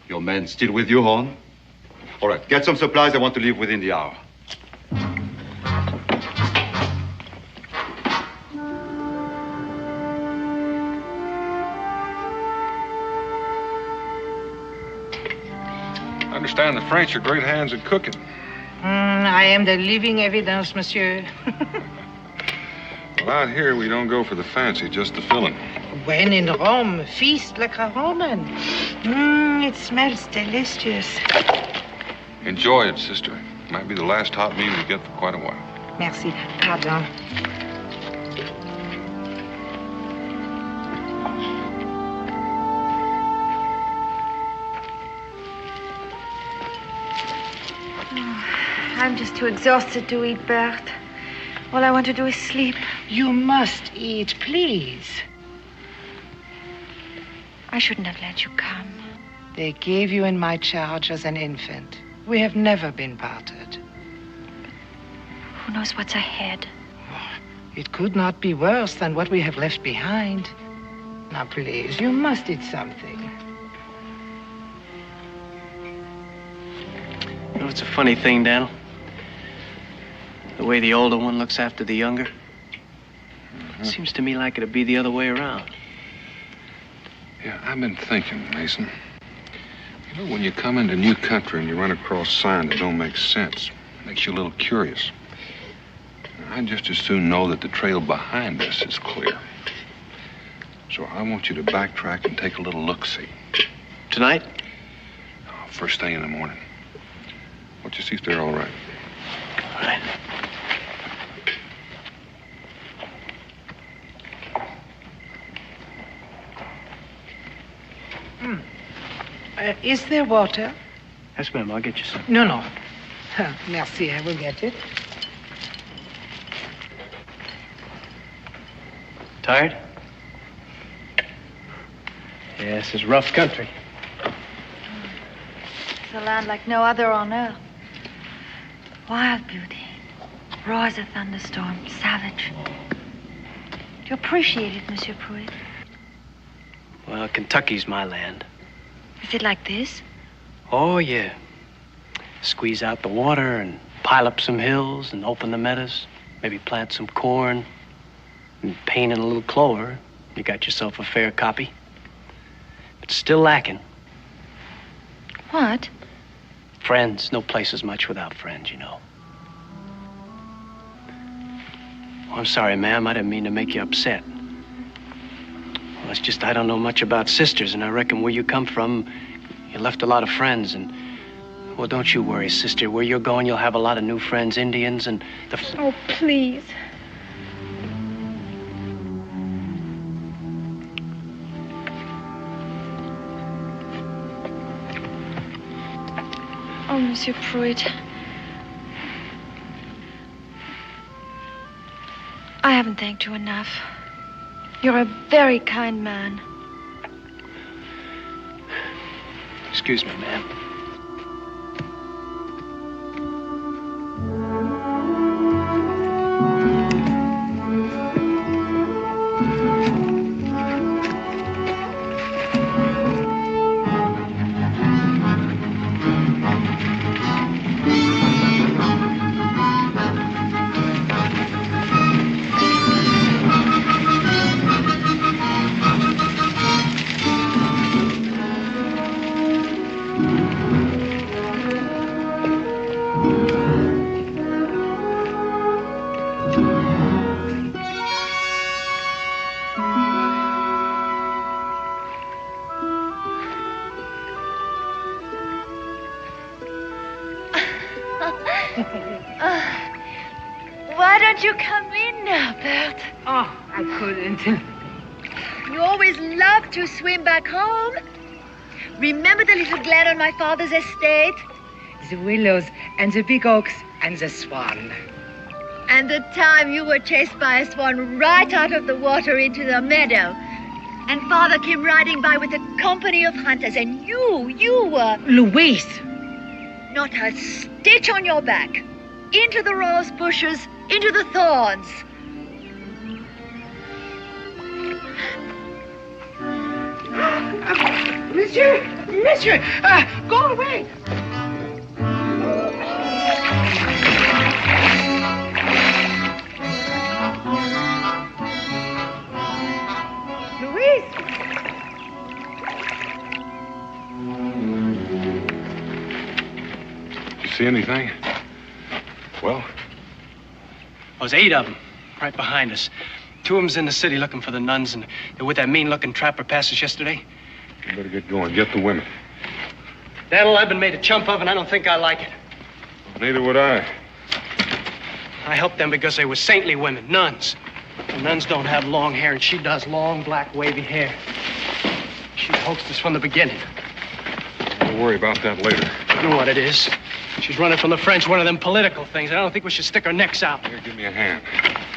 Your men still with you, Horn? All right, get some supplies. I want to leave within the hour. I understand the French are great hands at cooking. I am the living evidence, monsieur. Well, out here, we don't go for the fancy, just the filling. When in Rome, feast like a Roman. It smells delicious. Enjoy it, sister. Might be the last hot meal you get for quite a while. Merci. Pardon. I'm just too exhausted to eat, Bert. All I want to do is sleep. You must eat, please. I shouldn't have let you come. They gave you in my charge as an infant. We have never been parted. Who knows what's ahead? It could not be worse than what we have left behind. Now, please, you must eat something. You know, it's a funny thing, Daniel. The way the older one looks after the younger. It seems to me like it'd be the other way around. Yeah, I've been thinking, Mason. You know, when you come into new country and you run across signs that don't make sense, it makes you a little curious. I'd just as soon know that the trail behind us is clear. So I want you to backtrack and take a little look-see. Tonight? Oh, first thing in the morning. Watch you see if they're all right. All right. Is there water? Yes, ma'am. I'll get you some. No. Merci, I will get it. Tired? Yeah, this is rough country. It's a land like no other on earth. Wild beauty. Raw as a thunderstorm. Savage. to appreciate it, Monsieur Pruitt. Well, Kentucky's my land. Is it like this? Oh, yeah. Squeeze out the water and pile up some hills and open the meadows. Maybe plant some corn and paint in a little clover. You got yourself a fair copy. But still lacking. What? Friends. No place is much without friends, you know. Oh, I'm sorry, ma'am. I didn't mean to make you upset. Well, it's just I don't know much about sisters, and I reckon where you come from, you left a lot of friends, and... Well, don't you worry, sister. Where you're going, you'll have a lot of new friends, Indians, and the... Oh, please. Oh, Monsieur Pruitt. I haven't thanked you enough. You're a very kind man. Excuse me, ma'am. Why don't you come in now, Bert? Oh, I couldn't. You always loved to swim back home. Remember the little glen on my father's estate? The willows and the big oaks and the swan. And the time you were chased by a swan right out of the water into the meadow. And father came riding by with a company of hunters, and you were... Louise! Not a stitch on your back. Into the rose bushes, into the thorns. Monsieur, go away. Louise! You see anything? Well? There's 8 of them right behind us. 2 of them's in the city looking for the nuns, and they're with that mean-looking trapper past us yesterday. You better get going. Get the women. Daniel, I've been made a chump of, and I don't think I like it. Neither would I. I helped them because they were saintly women, nuns. The nuns don't have long hair, and she does long, black, wavy hair. She hoaxed us from the beginning. We'll worry about that later. You know what it is. She's running from the French, one of them political things. I don't think we should stick our necks out. Here, give me a hand.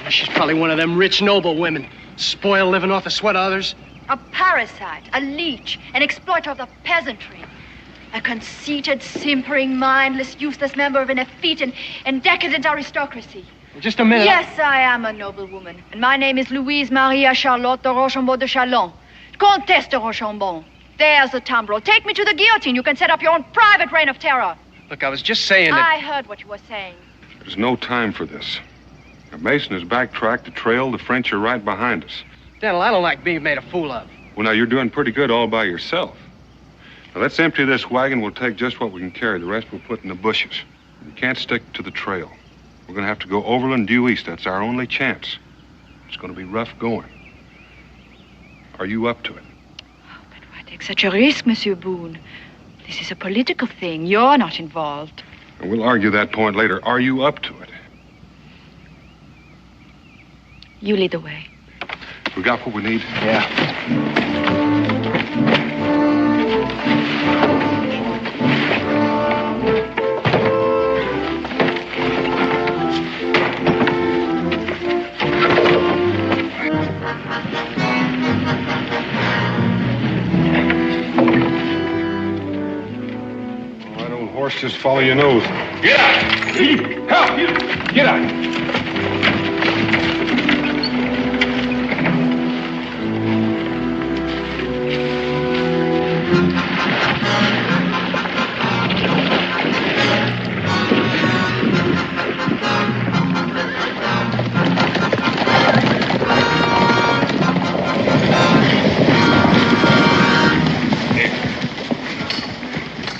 She's probably one of them rich, noble women. Spoiled, living off the sweat of others. A parasite, a leech, an exploiter of the peasantry. A conceited, simpering, mindless, useless member of an effete and decadent aristocracy. Just a minute. Yes, I am a noble woman. And my name is Louise Maria Charlotte de Rochambeau de Chalon. Comtesse de Rochambeau. There's the tumbrel. Take me to the guillotine. You can set up your own private reign of terror. Look, I was just saying that... I heard what you were saying. There's no time for this. Now, Mason has backtracked the trail. The French are right behind us. Daniel, I don't like being made a fool of. Well, now, you're doing pretty good all by yourself. Now, let's empty this wagon. We'll take just what we can carry. The rest we'll put in the bushes. We can't stick to the trail. We're going to have to go overland due east. That's our only chance. It's going to be rough going. Are you up to it? Oh, but why take such a risk, Monsieur Boone? This is a political thing. You're not involved. And we'll argue that point later. Are you up to it? You lead the way. We got what we need? Yeah. Why don't horse just follow your nose? Get out! Help! Get out!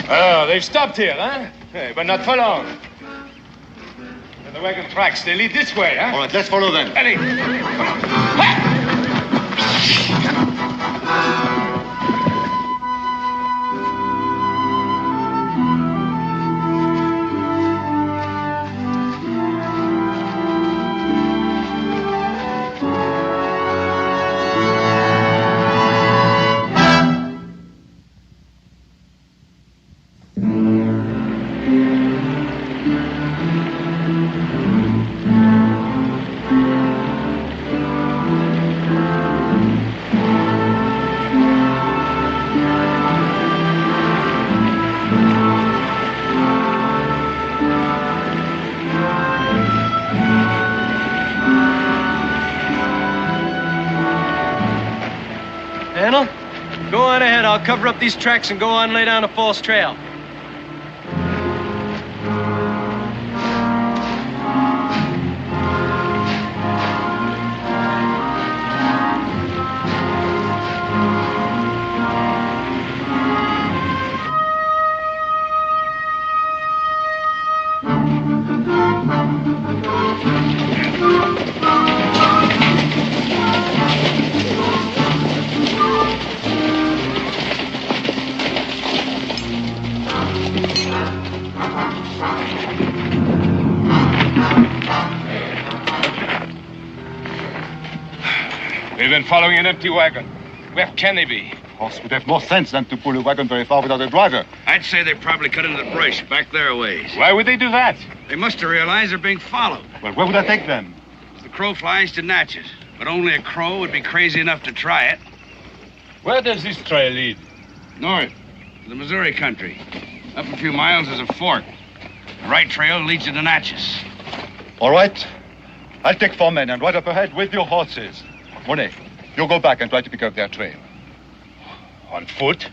Oh, they've stopped here, huh? Hey, but not for long. And the wagon tracks, they lead this way, huh? All right, let's follow them. Eddie! Go on ahead. I'll cover up these tracks and go on lay down a false trail. We've been following an empty wagon. Where can they be? Horse would have more sense than to pull a wagon very far without a driver. I'd say they probably cut into the brush back their ways. Why would they do that? They must have realized they're being followed. Well, where would I take them? As the crow flies to Natchez. But only a crow would be crazy enough to try it. Where does this trail lead? North, to the Missouri country. Up a few miles is a fork. The right trail leads you to Natchez. All right. I'll take 4 men and ride up ahead with your horses. Monet, you go back and try to pick up their trail. On foot?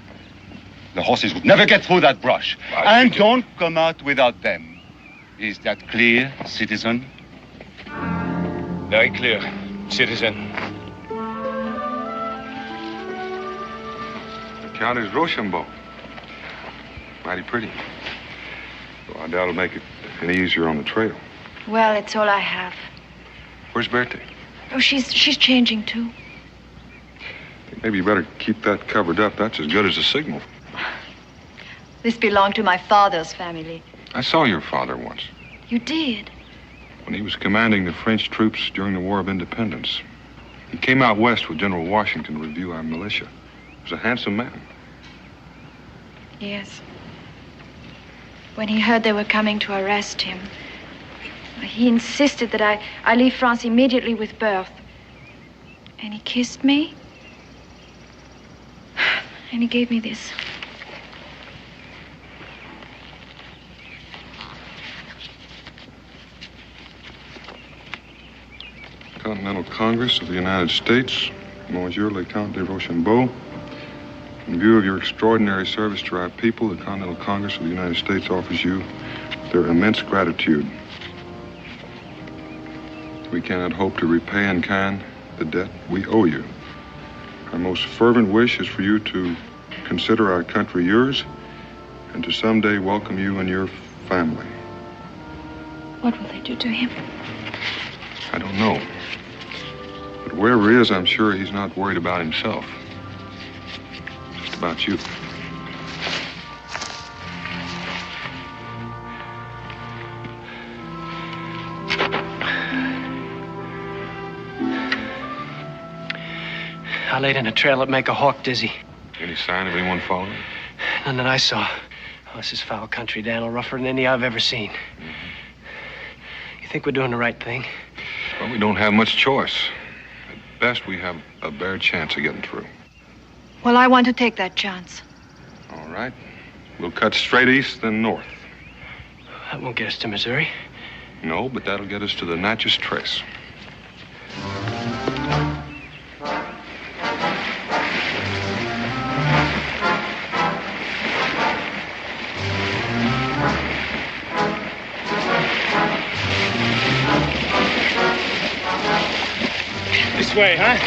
The horses would never get through that brush. And don't come out without them. Is that clear, citizen? Very clear, citizen. The Count is Rochambeau. Mighty pretty. So I doubt it'll make it any easier on the trail. Well, it's all I have. Where's Bertie? Oh, she's changing, too. I think maybe you better keep that covered up. That's as good as a signal. This belonged to my father's family. I saw your father once, You did? when he was commanding the French troops during the War of Independence. He came out west with General Washington to review our militia. He was a handsome man. Yes. When he heard they were coming to arrest him, he insisted that I leave France immediately with Berthe. And he kissed me. And he gave me this. Continental Congress of the United States, Monsieur le Count de Rochambeau. In view of your extraordinary service to our people, the Continental Congress of the United States offers you their immense gratitude. We cannot hope to repay in kind the debt we owe you. Our most fervent wish is for you to consider our country yours and to someday welcome you and your family. What will they do to him? I don't know. But wherever he is, I'm sure he's not worried about himself. Just about you. I laid in a trail that'd make a hawk dizzy. Any sign of anyone following? None that I saw. Oh, this is foul country, Daniel. Rougher than any I've ever seen. You think we're doing the right thing? Well, we don't have much choice. At best, we have a bare chance of getting through. Well, I want to take that chance. All right. We'll cut straight east, then north. That won't get us to Missouri. No, but that'll get us to the Natchez Trace. This way, huh?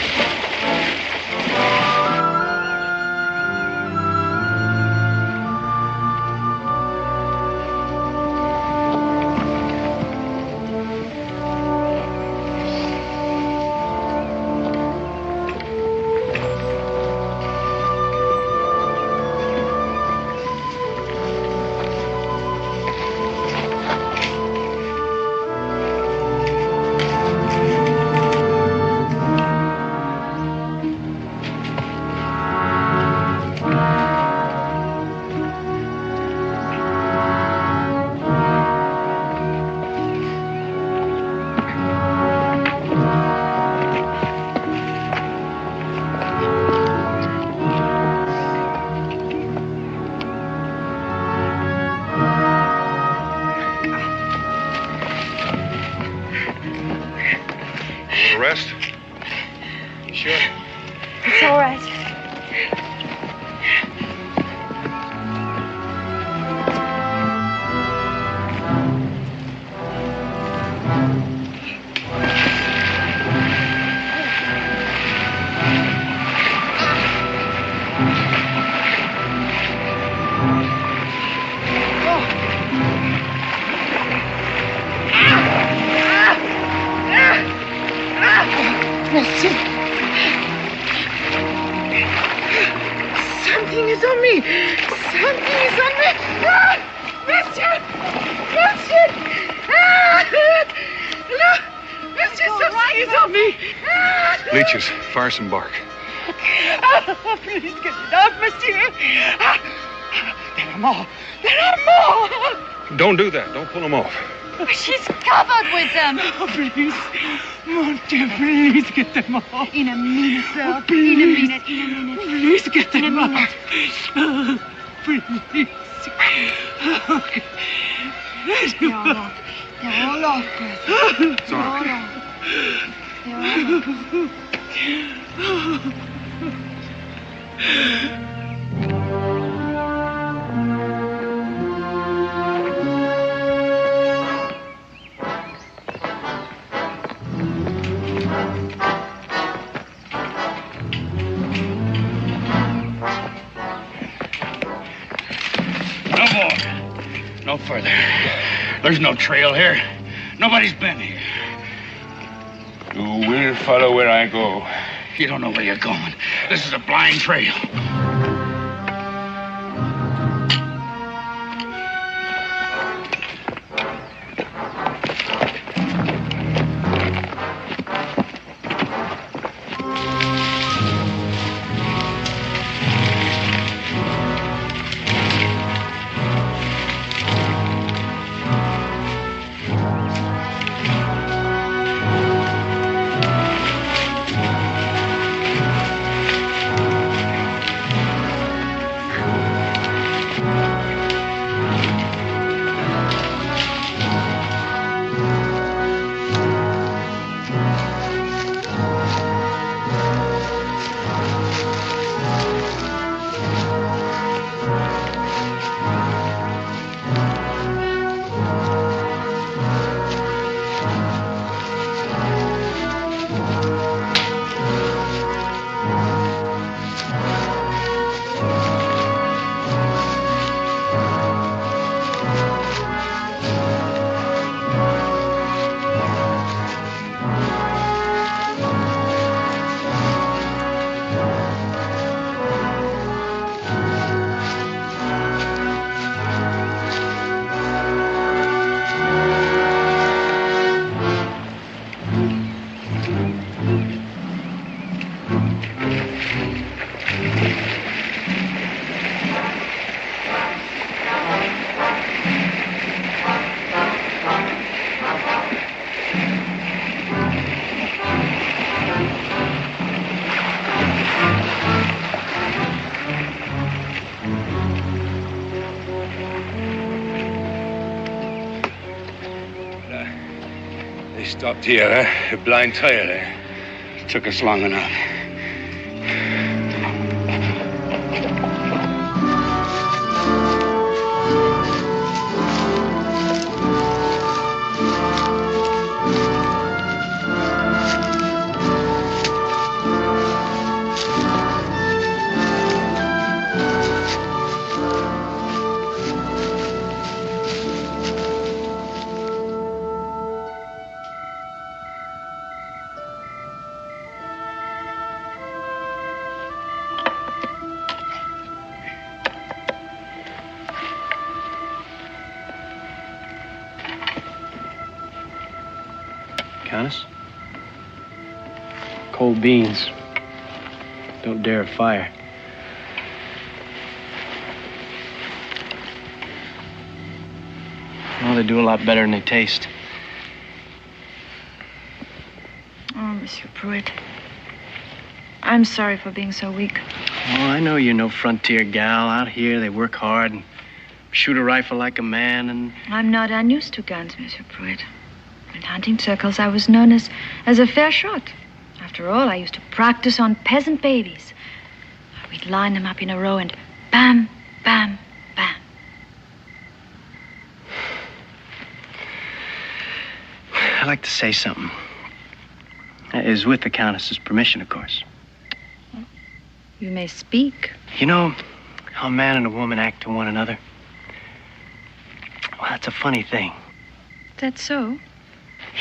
Something is on me. Something is on me. Ah! Monsieur! Monsieur! Ah! Look! Monsieur, something is on me. Ah! Leeches, fire some bark. Oh, please get it out, monsieur. Ah! There are more. There are more. Don't do that. Don't pull them off. She's covered with them. Oh, please. Mon Dieu, please get them off. In a minute, sir. Please. In a minute. Please get them In a minute. off. Oh, please. Okay. They're all off. They're all off, Percy. They're all off. They're all off. No more. No further. There's no trail here. Nobody's been here. You will follow where I go. You don't know where you're going. This is a blind trail. Stopped here, huh? A blind trail, eh? It took us long enough. Countess? Cold beans. Don't dare a fire. Well, they do a lot better than they taste. Oh, Monsieur Pruitt. I'm sorry for being so weak. Oh, I know you're no frontier gal. Out here, they work hard and shoot a rifle like a man and... I'm not unused to guns, Monsieur Pruitt. In hunting circles, I was known as a fair shot. After all, I used to practice on peasant babies. We'd line them up in a row and bam, bam, bam. I'd like to say something. That is with the Countess's permission, of course. You may speak. You know how a man and a woman act to one another? Well, that's a funny thing. That's so?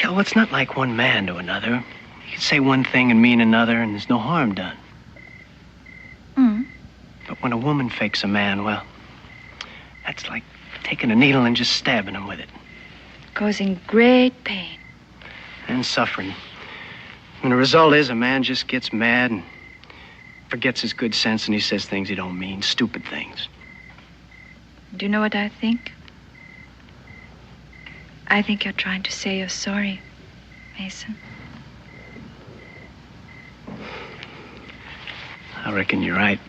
Yeah, well, it's not like one man to another. You can say one thing and mean another, and there's no harm done. Mm. But When a woman fakes a man, well, that's like taking a needle and just stabbing him with it. Causing great pain. And suffering. And the result is a man just gets mad and forgets his good sense and he says things he don't mean, stupid things. Do you know what I think? I think you're trying to say you're sorry, Mason. I reckon you're right.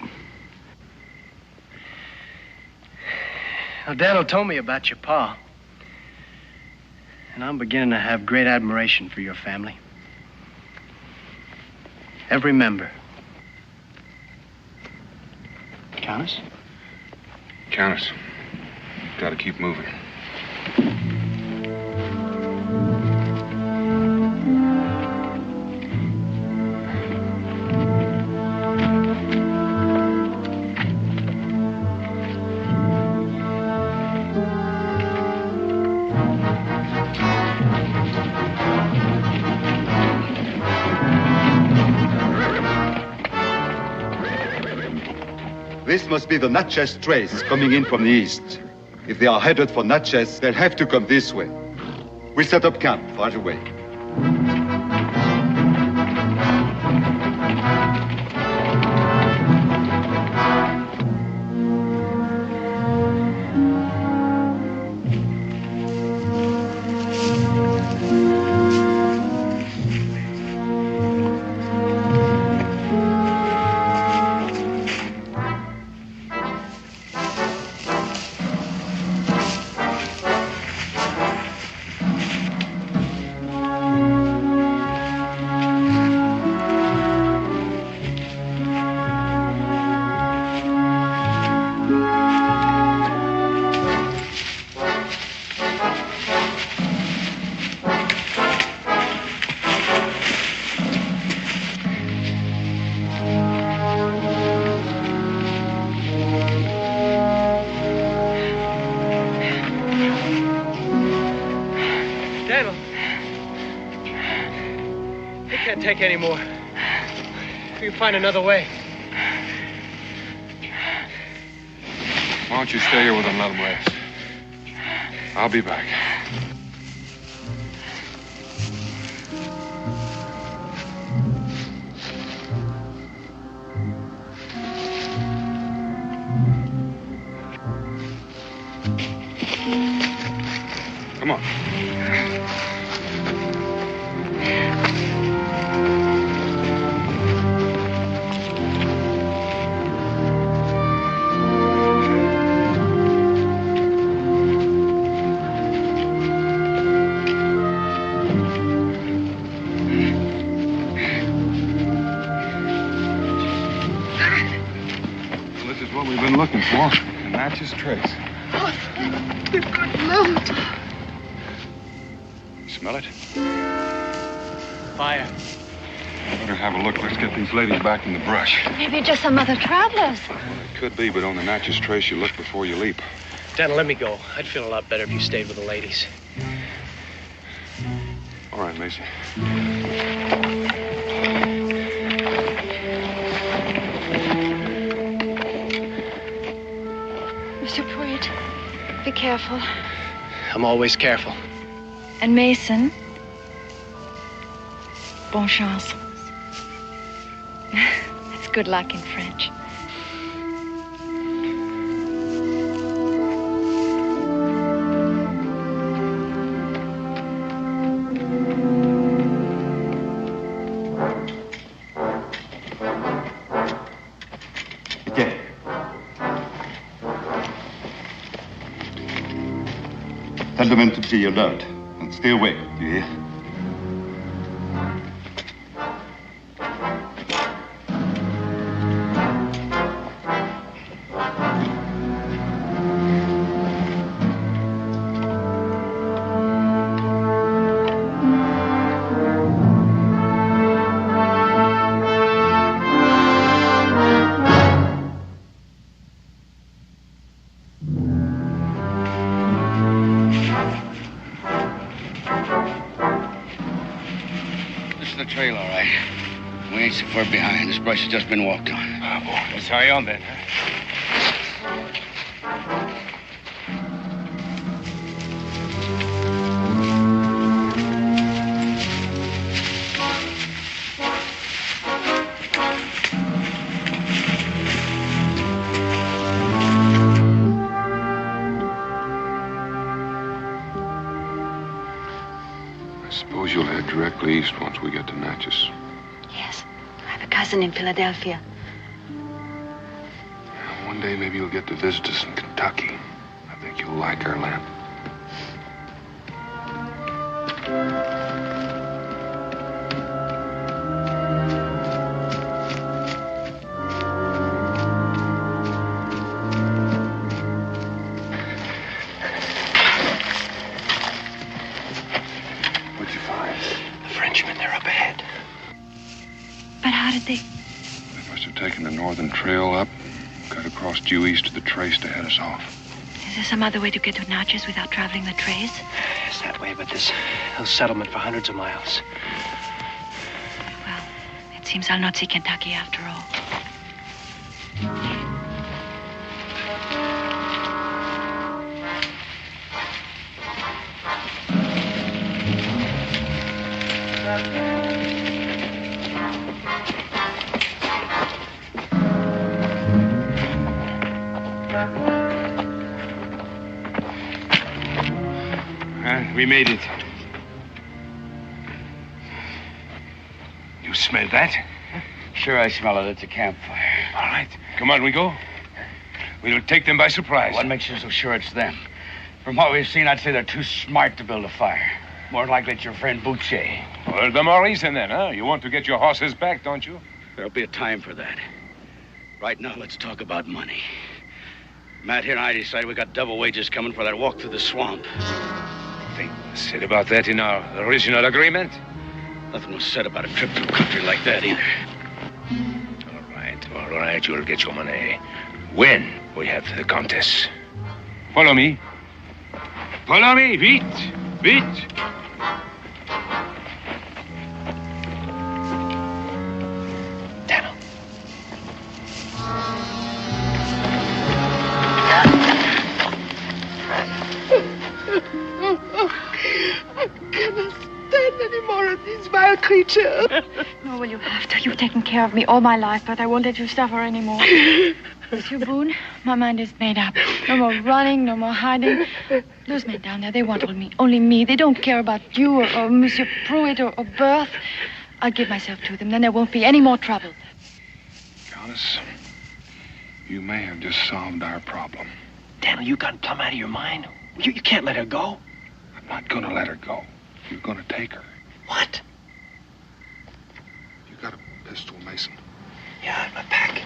Now, Daniel told me about your pa. And I'm beginning to have great admiration for your family. Every member. Countess? Countess, gotta keep moving. This must be the Natchez trace coming in from the east. If they are headed for Natchez, they'll have to come this way. We set up camp right away. Take any more. We can find another way. Why don't you stay here with them and let them rest? I'll be back. Come on. Looking for the Natchez trace. Oh, good Lord. You smell it? Fire. Better have a look. Let's get these ladies back in the brush. Maybe just some other travelers. Well, it could be, but on the Natchez trace, you look before you leap. Daniel, let me go. I'd feel a lot better if you stayed with the ladies. All right, Mason. Be careful. I'm always careful. And Mason, bon chance. That's good luck in French. Tell the men to be alert and stay awake, do you hear? We're behind. This brush has just been walked on. Oh, boy. Let's hurry on then. You'll head directly east once we get to Natchez. Yes. I have a cousin in Philadelphia. One day maybe you'll get to visit us in Kentucky. I think you'll like our land. They must have taken the northern trail up, cut across due east of the trace to head us off. Is there some other way to get to Natchez without traveling the trace? It's that way, but there's no settlement for hundreds of miles. Well, it seems I'll not see Kentucky after all. We made it. You smell that? Sure, I smell it. It's a campfire. All right. Come on, we go. We'll take them by surprise. What makes you so sure it's them? From what we've seen, I'd say they're too smart to build a fire. More likely it's your friend Boucher. Well, the more reason then, huh? You want to get your horses back, don't you? There'll be a time for that. Right now, let's talk about money. Matt here and I decided we got double wages coming for that walk through the swamp. Nothing was said about that in our original agreement. Nothing was said about a trip through country like that either. All right, you'll get your money when we have the contest. Follow me. Follow me, vite, vite. Daniel. I cannot stand any more of these vile creatures. Nor will you have to. You've taken care of me all my life, but I won't let you suffer anymore. Monsieur Boone, my mind is made up. No more running, no more hiding. Those men down there, they want only me. They don't care about you or Monsieur Pruitt or Berth. I'll give myself to them, then there won't be any more trouble. Countess, you may have just solved our problem. Daniel, you gone plumb out of your mind? You can't let her go. I'm not going to let her go. You're going to take her. What? You got a pistol, Mason? Yeah, in my pack.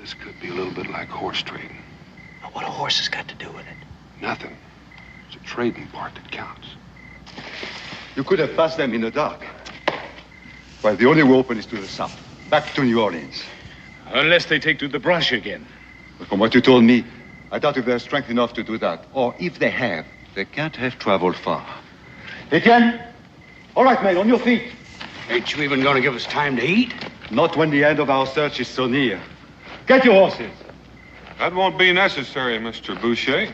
This could be a little bit like horse trading. What a horse has got to do with it? Nothing. It's the trading part that counts. You could have passed them in the dark. Well, the only way open is to the south, back to New Orleans. Unless they take to the brush again. But from what you told me, I doubt if they're strength enough to do that. Or if they have, they can't have traveled far. Etienne? All right, men, on your feet. Ain't you even going to give us time to eat? Not when the end of our search is so near. Get your horses. That won't be necessary, Mr. Boucher.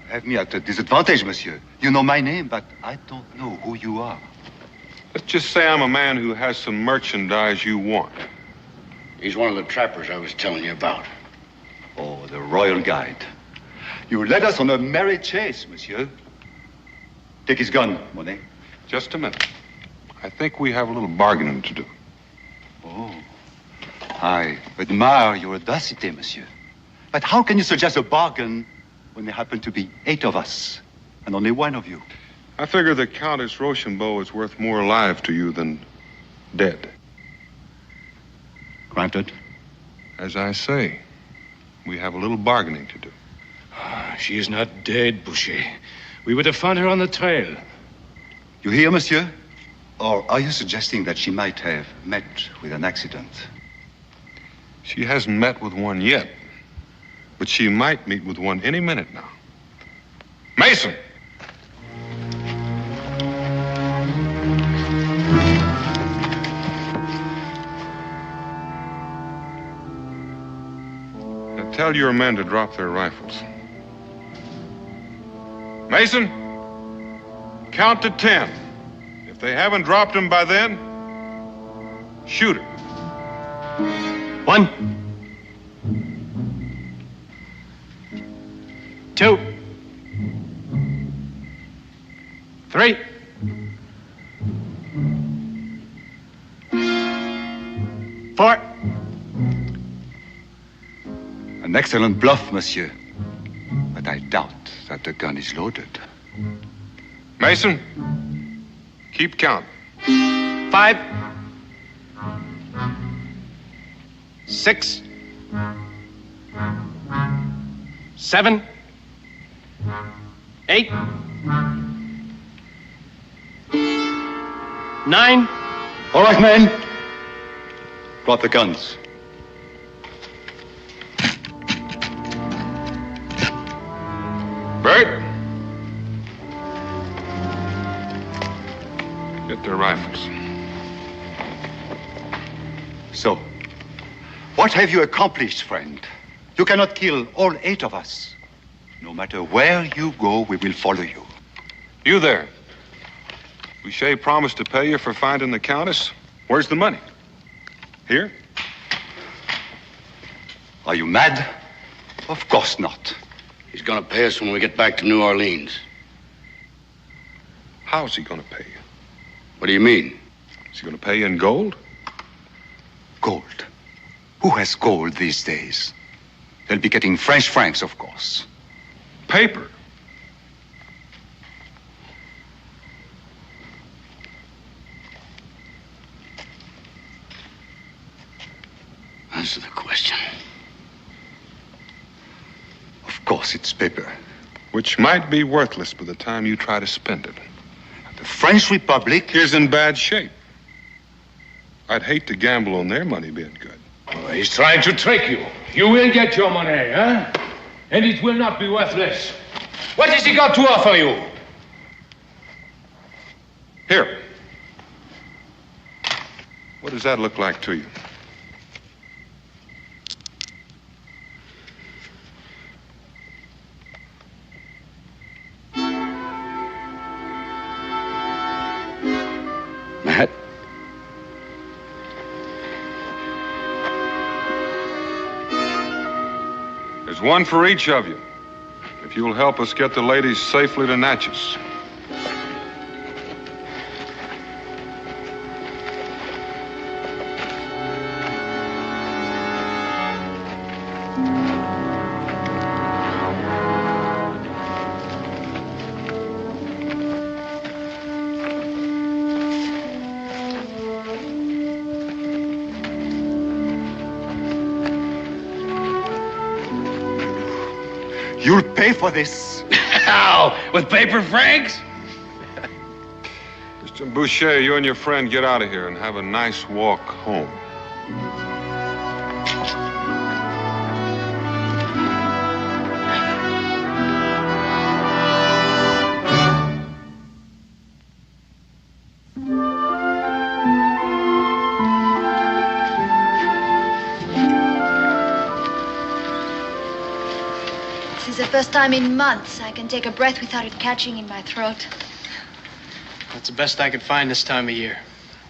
Have me at a disadvantage, monsieur. You know my name, but I don't know who you are. Let's just say I'm a man who has some merchandise you want. He's one of the trappers I was telling you about. Oh, the royal guide. You led us on a merry chase, monsieur. Take his gun, Monet. Just a minute. I think we have a little bargaining to do. Oh, I admire your audacity, monsieur. But how can you suggest a bargain when there happen to be 8 of us and only 1 of you? I figure that Countess Rochambeau is worth more alive to you than dead. Granted. As I say, we have a little bargaining to do. She is not dead, Boucher. We would have found her on the trail. You hear, monsieur? Or are you suggesting that she might have met with an accident? She hasn't met with one yet, but she might meet with one any minute now. Mason! Tell your men to drop their rifles. Mason, count to 10. If they haven't dropped them by then, shoot her. 1, 2, 3. Four. An excellent bluff, monsieur. But I doubt that the gun is loaded. Mason, keep count. 5, 6, 7, 8, 9. All right, men. Drop the guns. Bert. Get their rifles. So, what have you accomplished, friend? You cannot kill all 8 of us. No matter where you go, we will follow you. You there. Boucher promised to pay you for finding the Countess. Where's the money? Here? Are you mad? Of course not. He's gonna pay us when we get back to New Orleans. How's he gonna pay you? What do you mean? Is he gonna pay you in gold? Gold? Who has gold these days? They'll be getting French francs, of course. Paper. Answer the question. Of course it's paper. Which might be worthless by the time you try to spend it. The French Republic is in bad shape. I'd hate to gamble on their money being good. Oh, he's trying to trick you. You will get your money, huh? And it will not be worthless. What has he got to offer you? Here. What does that look like to you? Matt? There's one for each of you. If you'll help us get the ladies safely to Natchez. You'll pay for this. How? With paper francs? Mr. Boucher, you and your friend get out of here and have a nice walk home. This is the first time in months I can take a breath without it catching in my throat. That's the best I could find this time of year.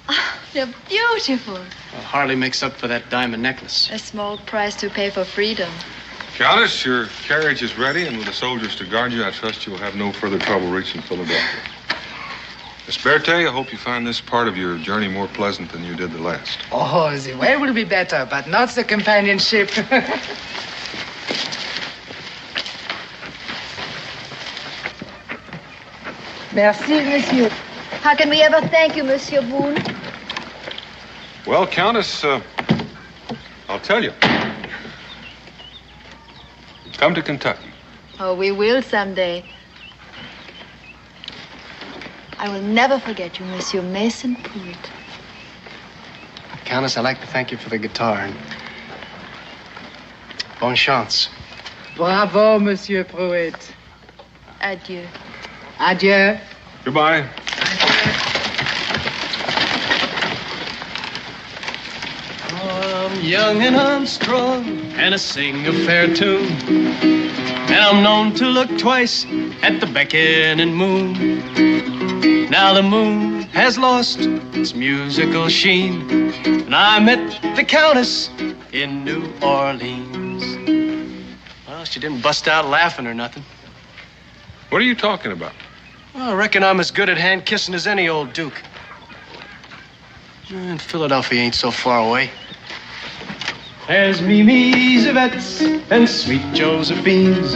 Oh, they're beautiful. Well, hardly makes up for that diamond necklace. A small price to pay for freedom. Countess, your carriage is ready, and with the soldiers to guard you, I trust you'll have no further trouble reaching Philadelphia. Miss Berthe, I hope you find this part of your journey more pleasant than you did the last. Oh, the way will be better, but not the companionship. Merci, monsieur. How can we ever thank you, Monsieur Boone? Well, Countess, I'll tell you. Come to Kentucky. Oh, we will someday. I will never forget you, Monsieur Mason Pruitt. Countess, I'd like to thank you for the guitar and bonne chance. Bravo, Monsieur Pruitt. Adieu. Adieu. Goodbye. young and I'm strong, and I sing a fair tune. And I'm known to look twice at the beckoning moon. Now the moon has lost its musical sheen, and I met the Countess in New Orleans. Well, she didn't bust out laughing or nothing. What are you talking about? Well, I reckon I'm as good at hand kissing as any old duke. And Philadelphia ain't so far away. There's Mimi's, Yvette's, and sweet Josephine's,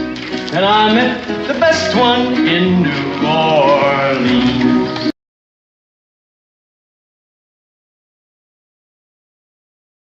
and I met the best one in New Orleans.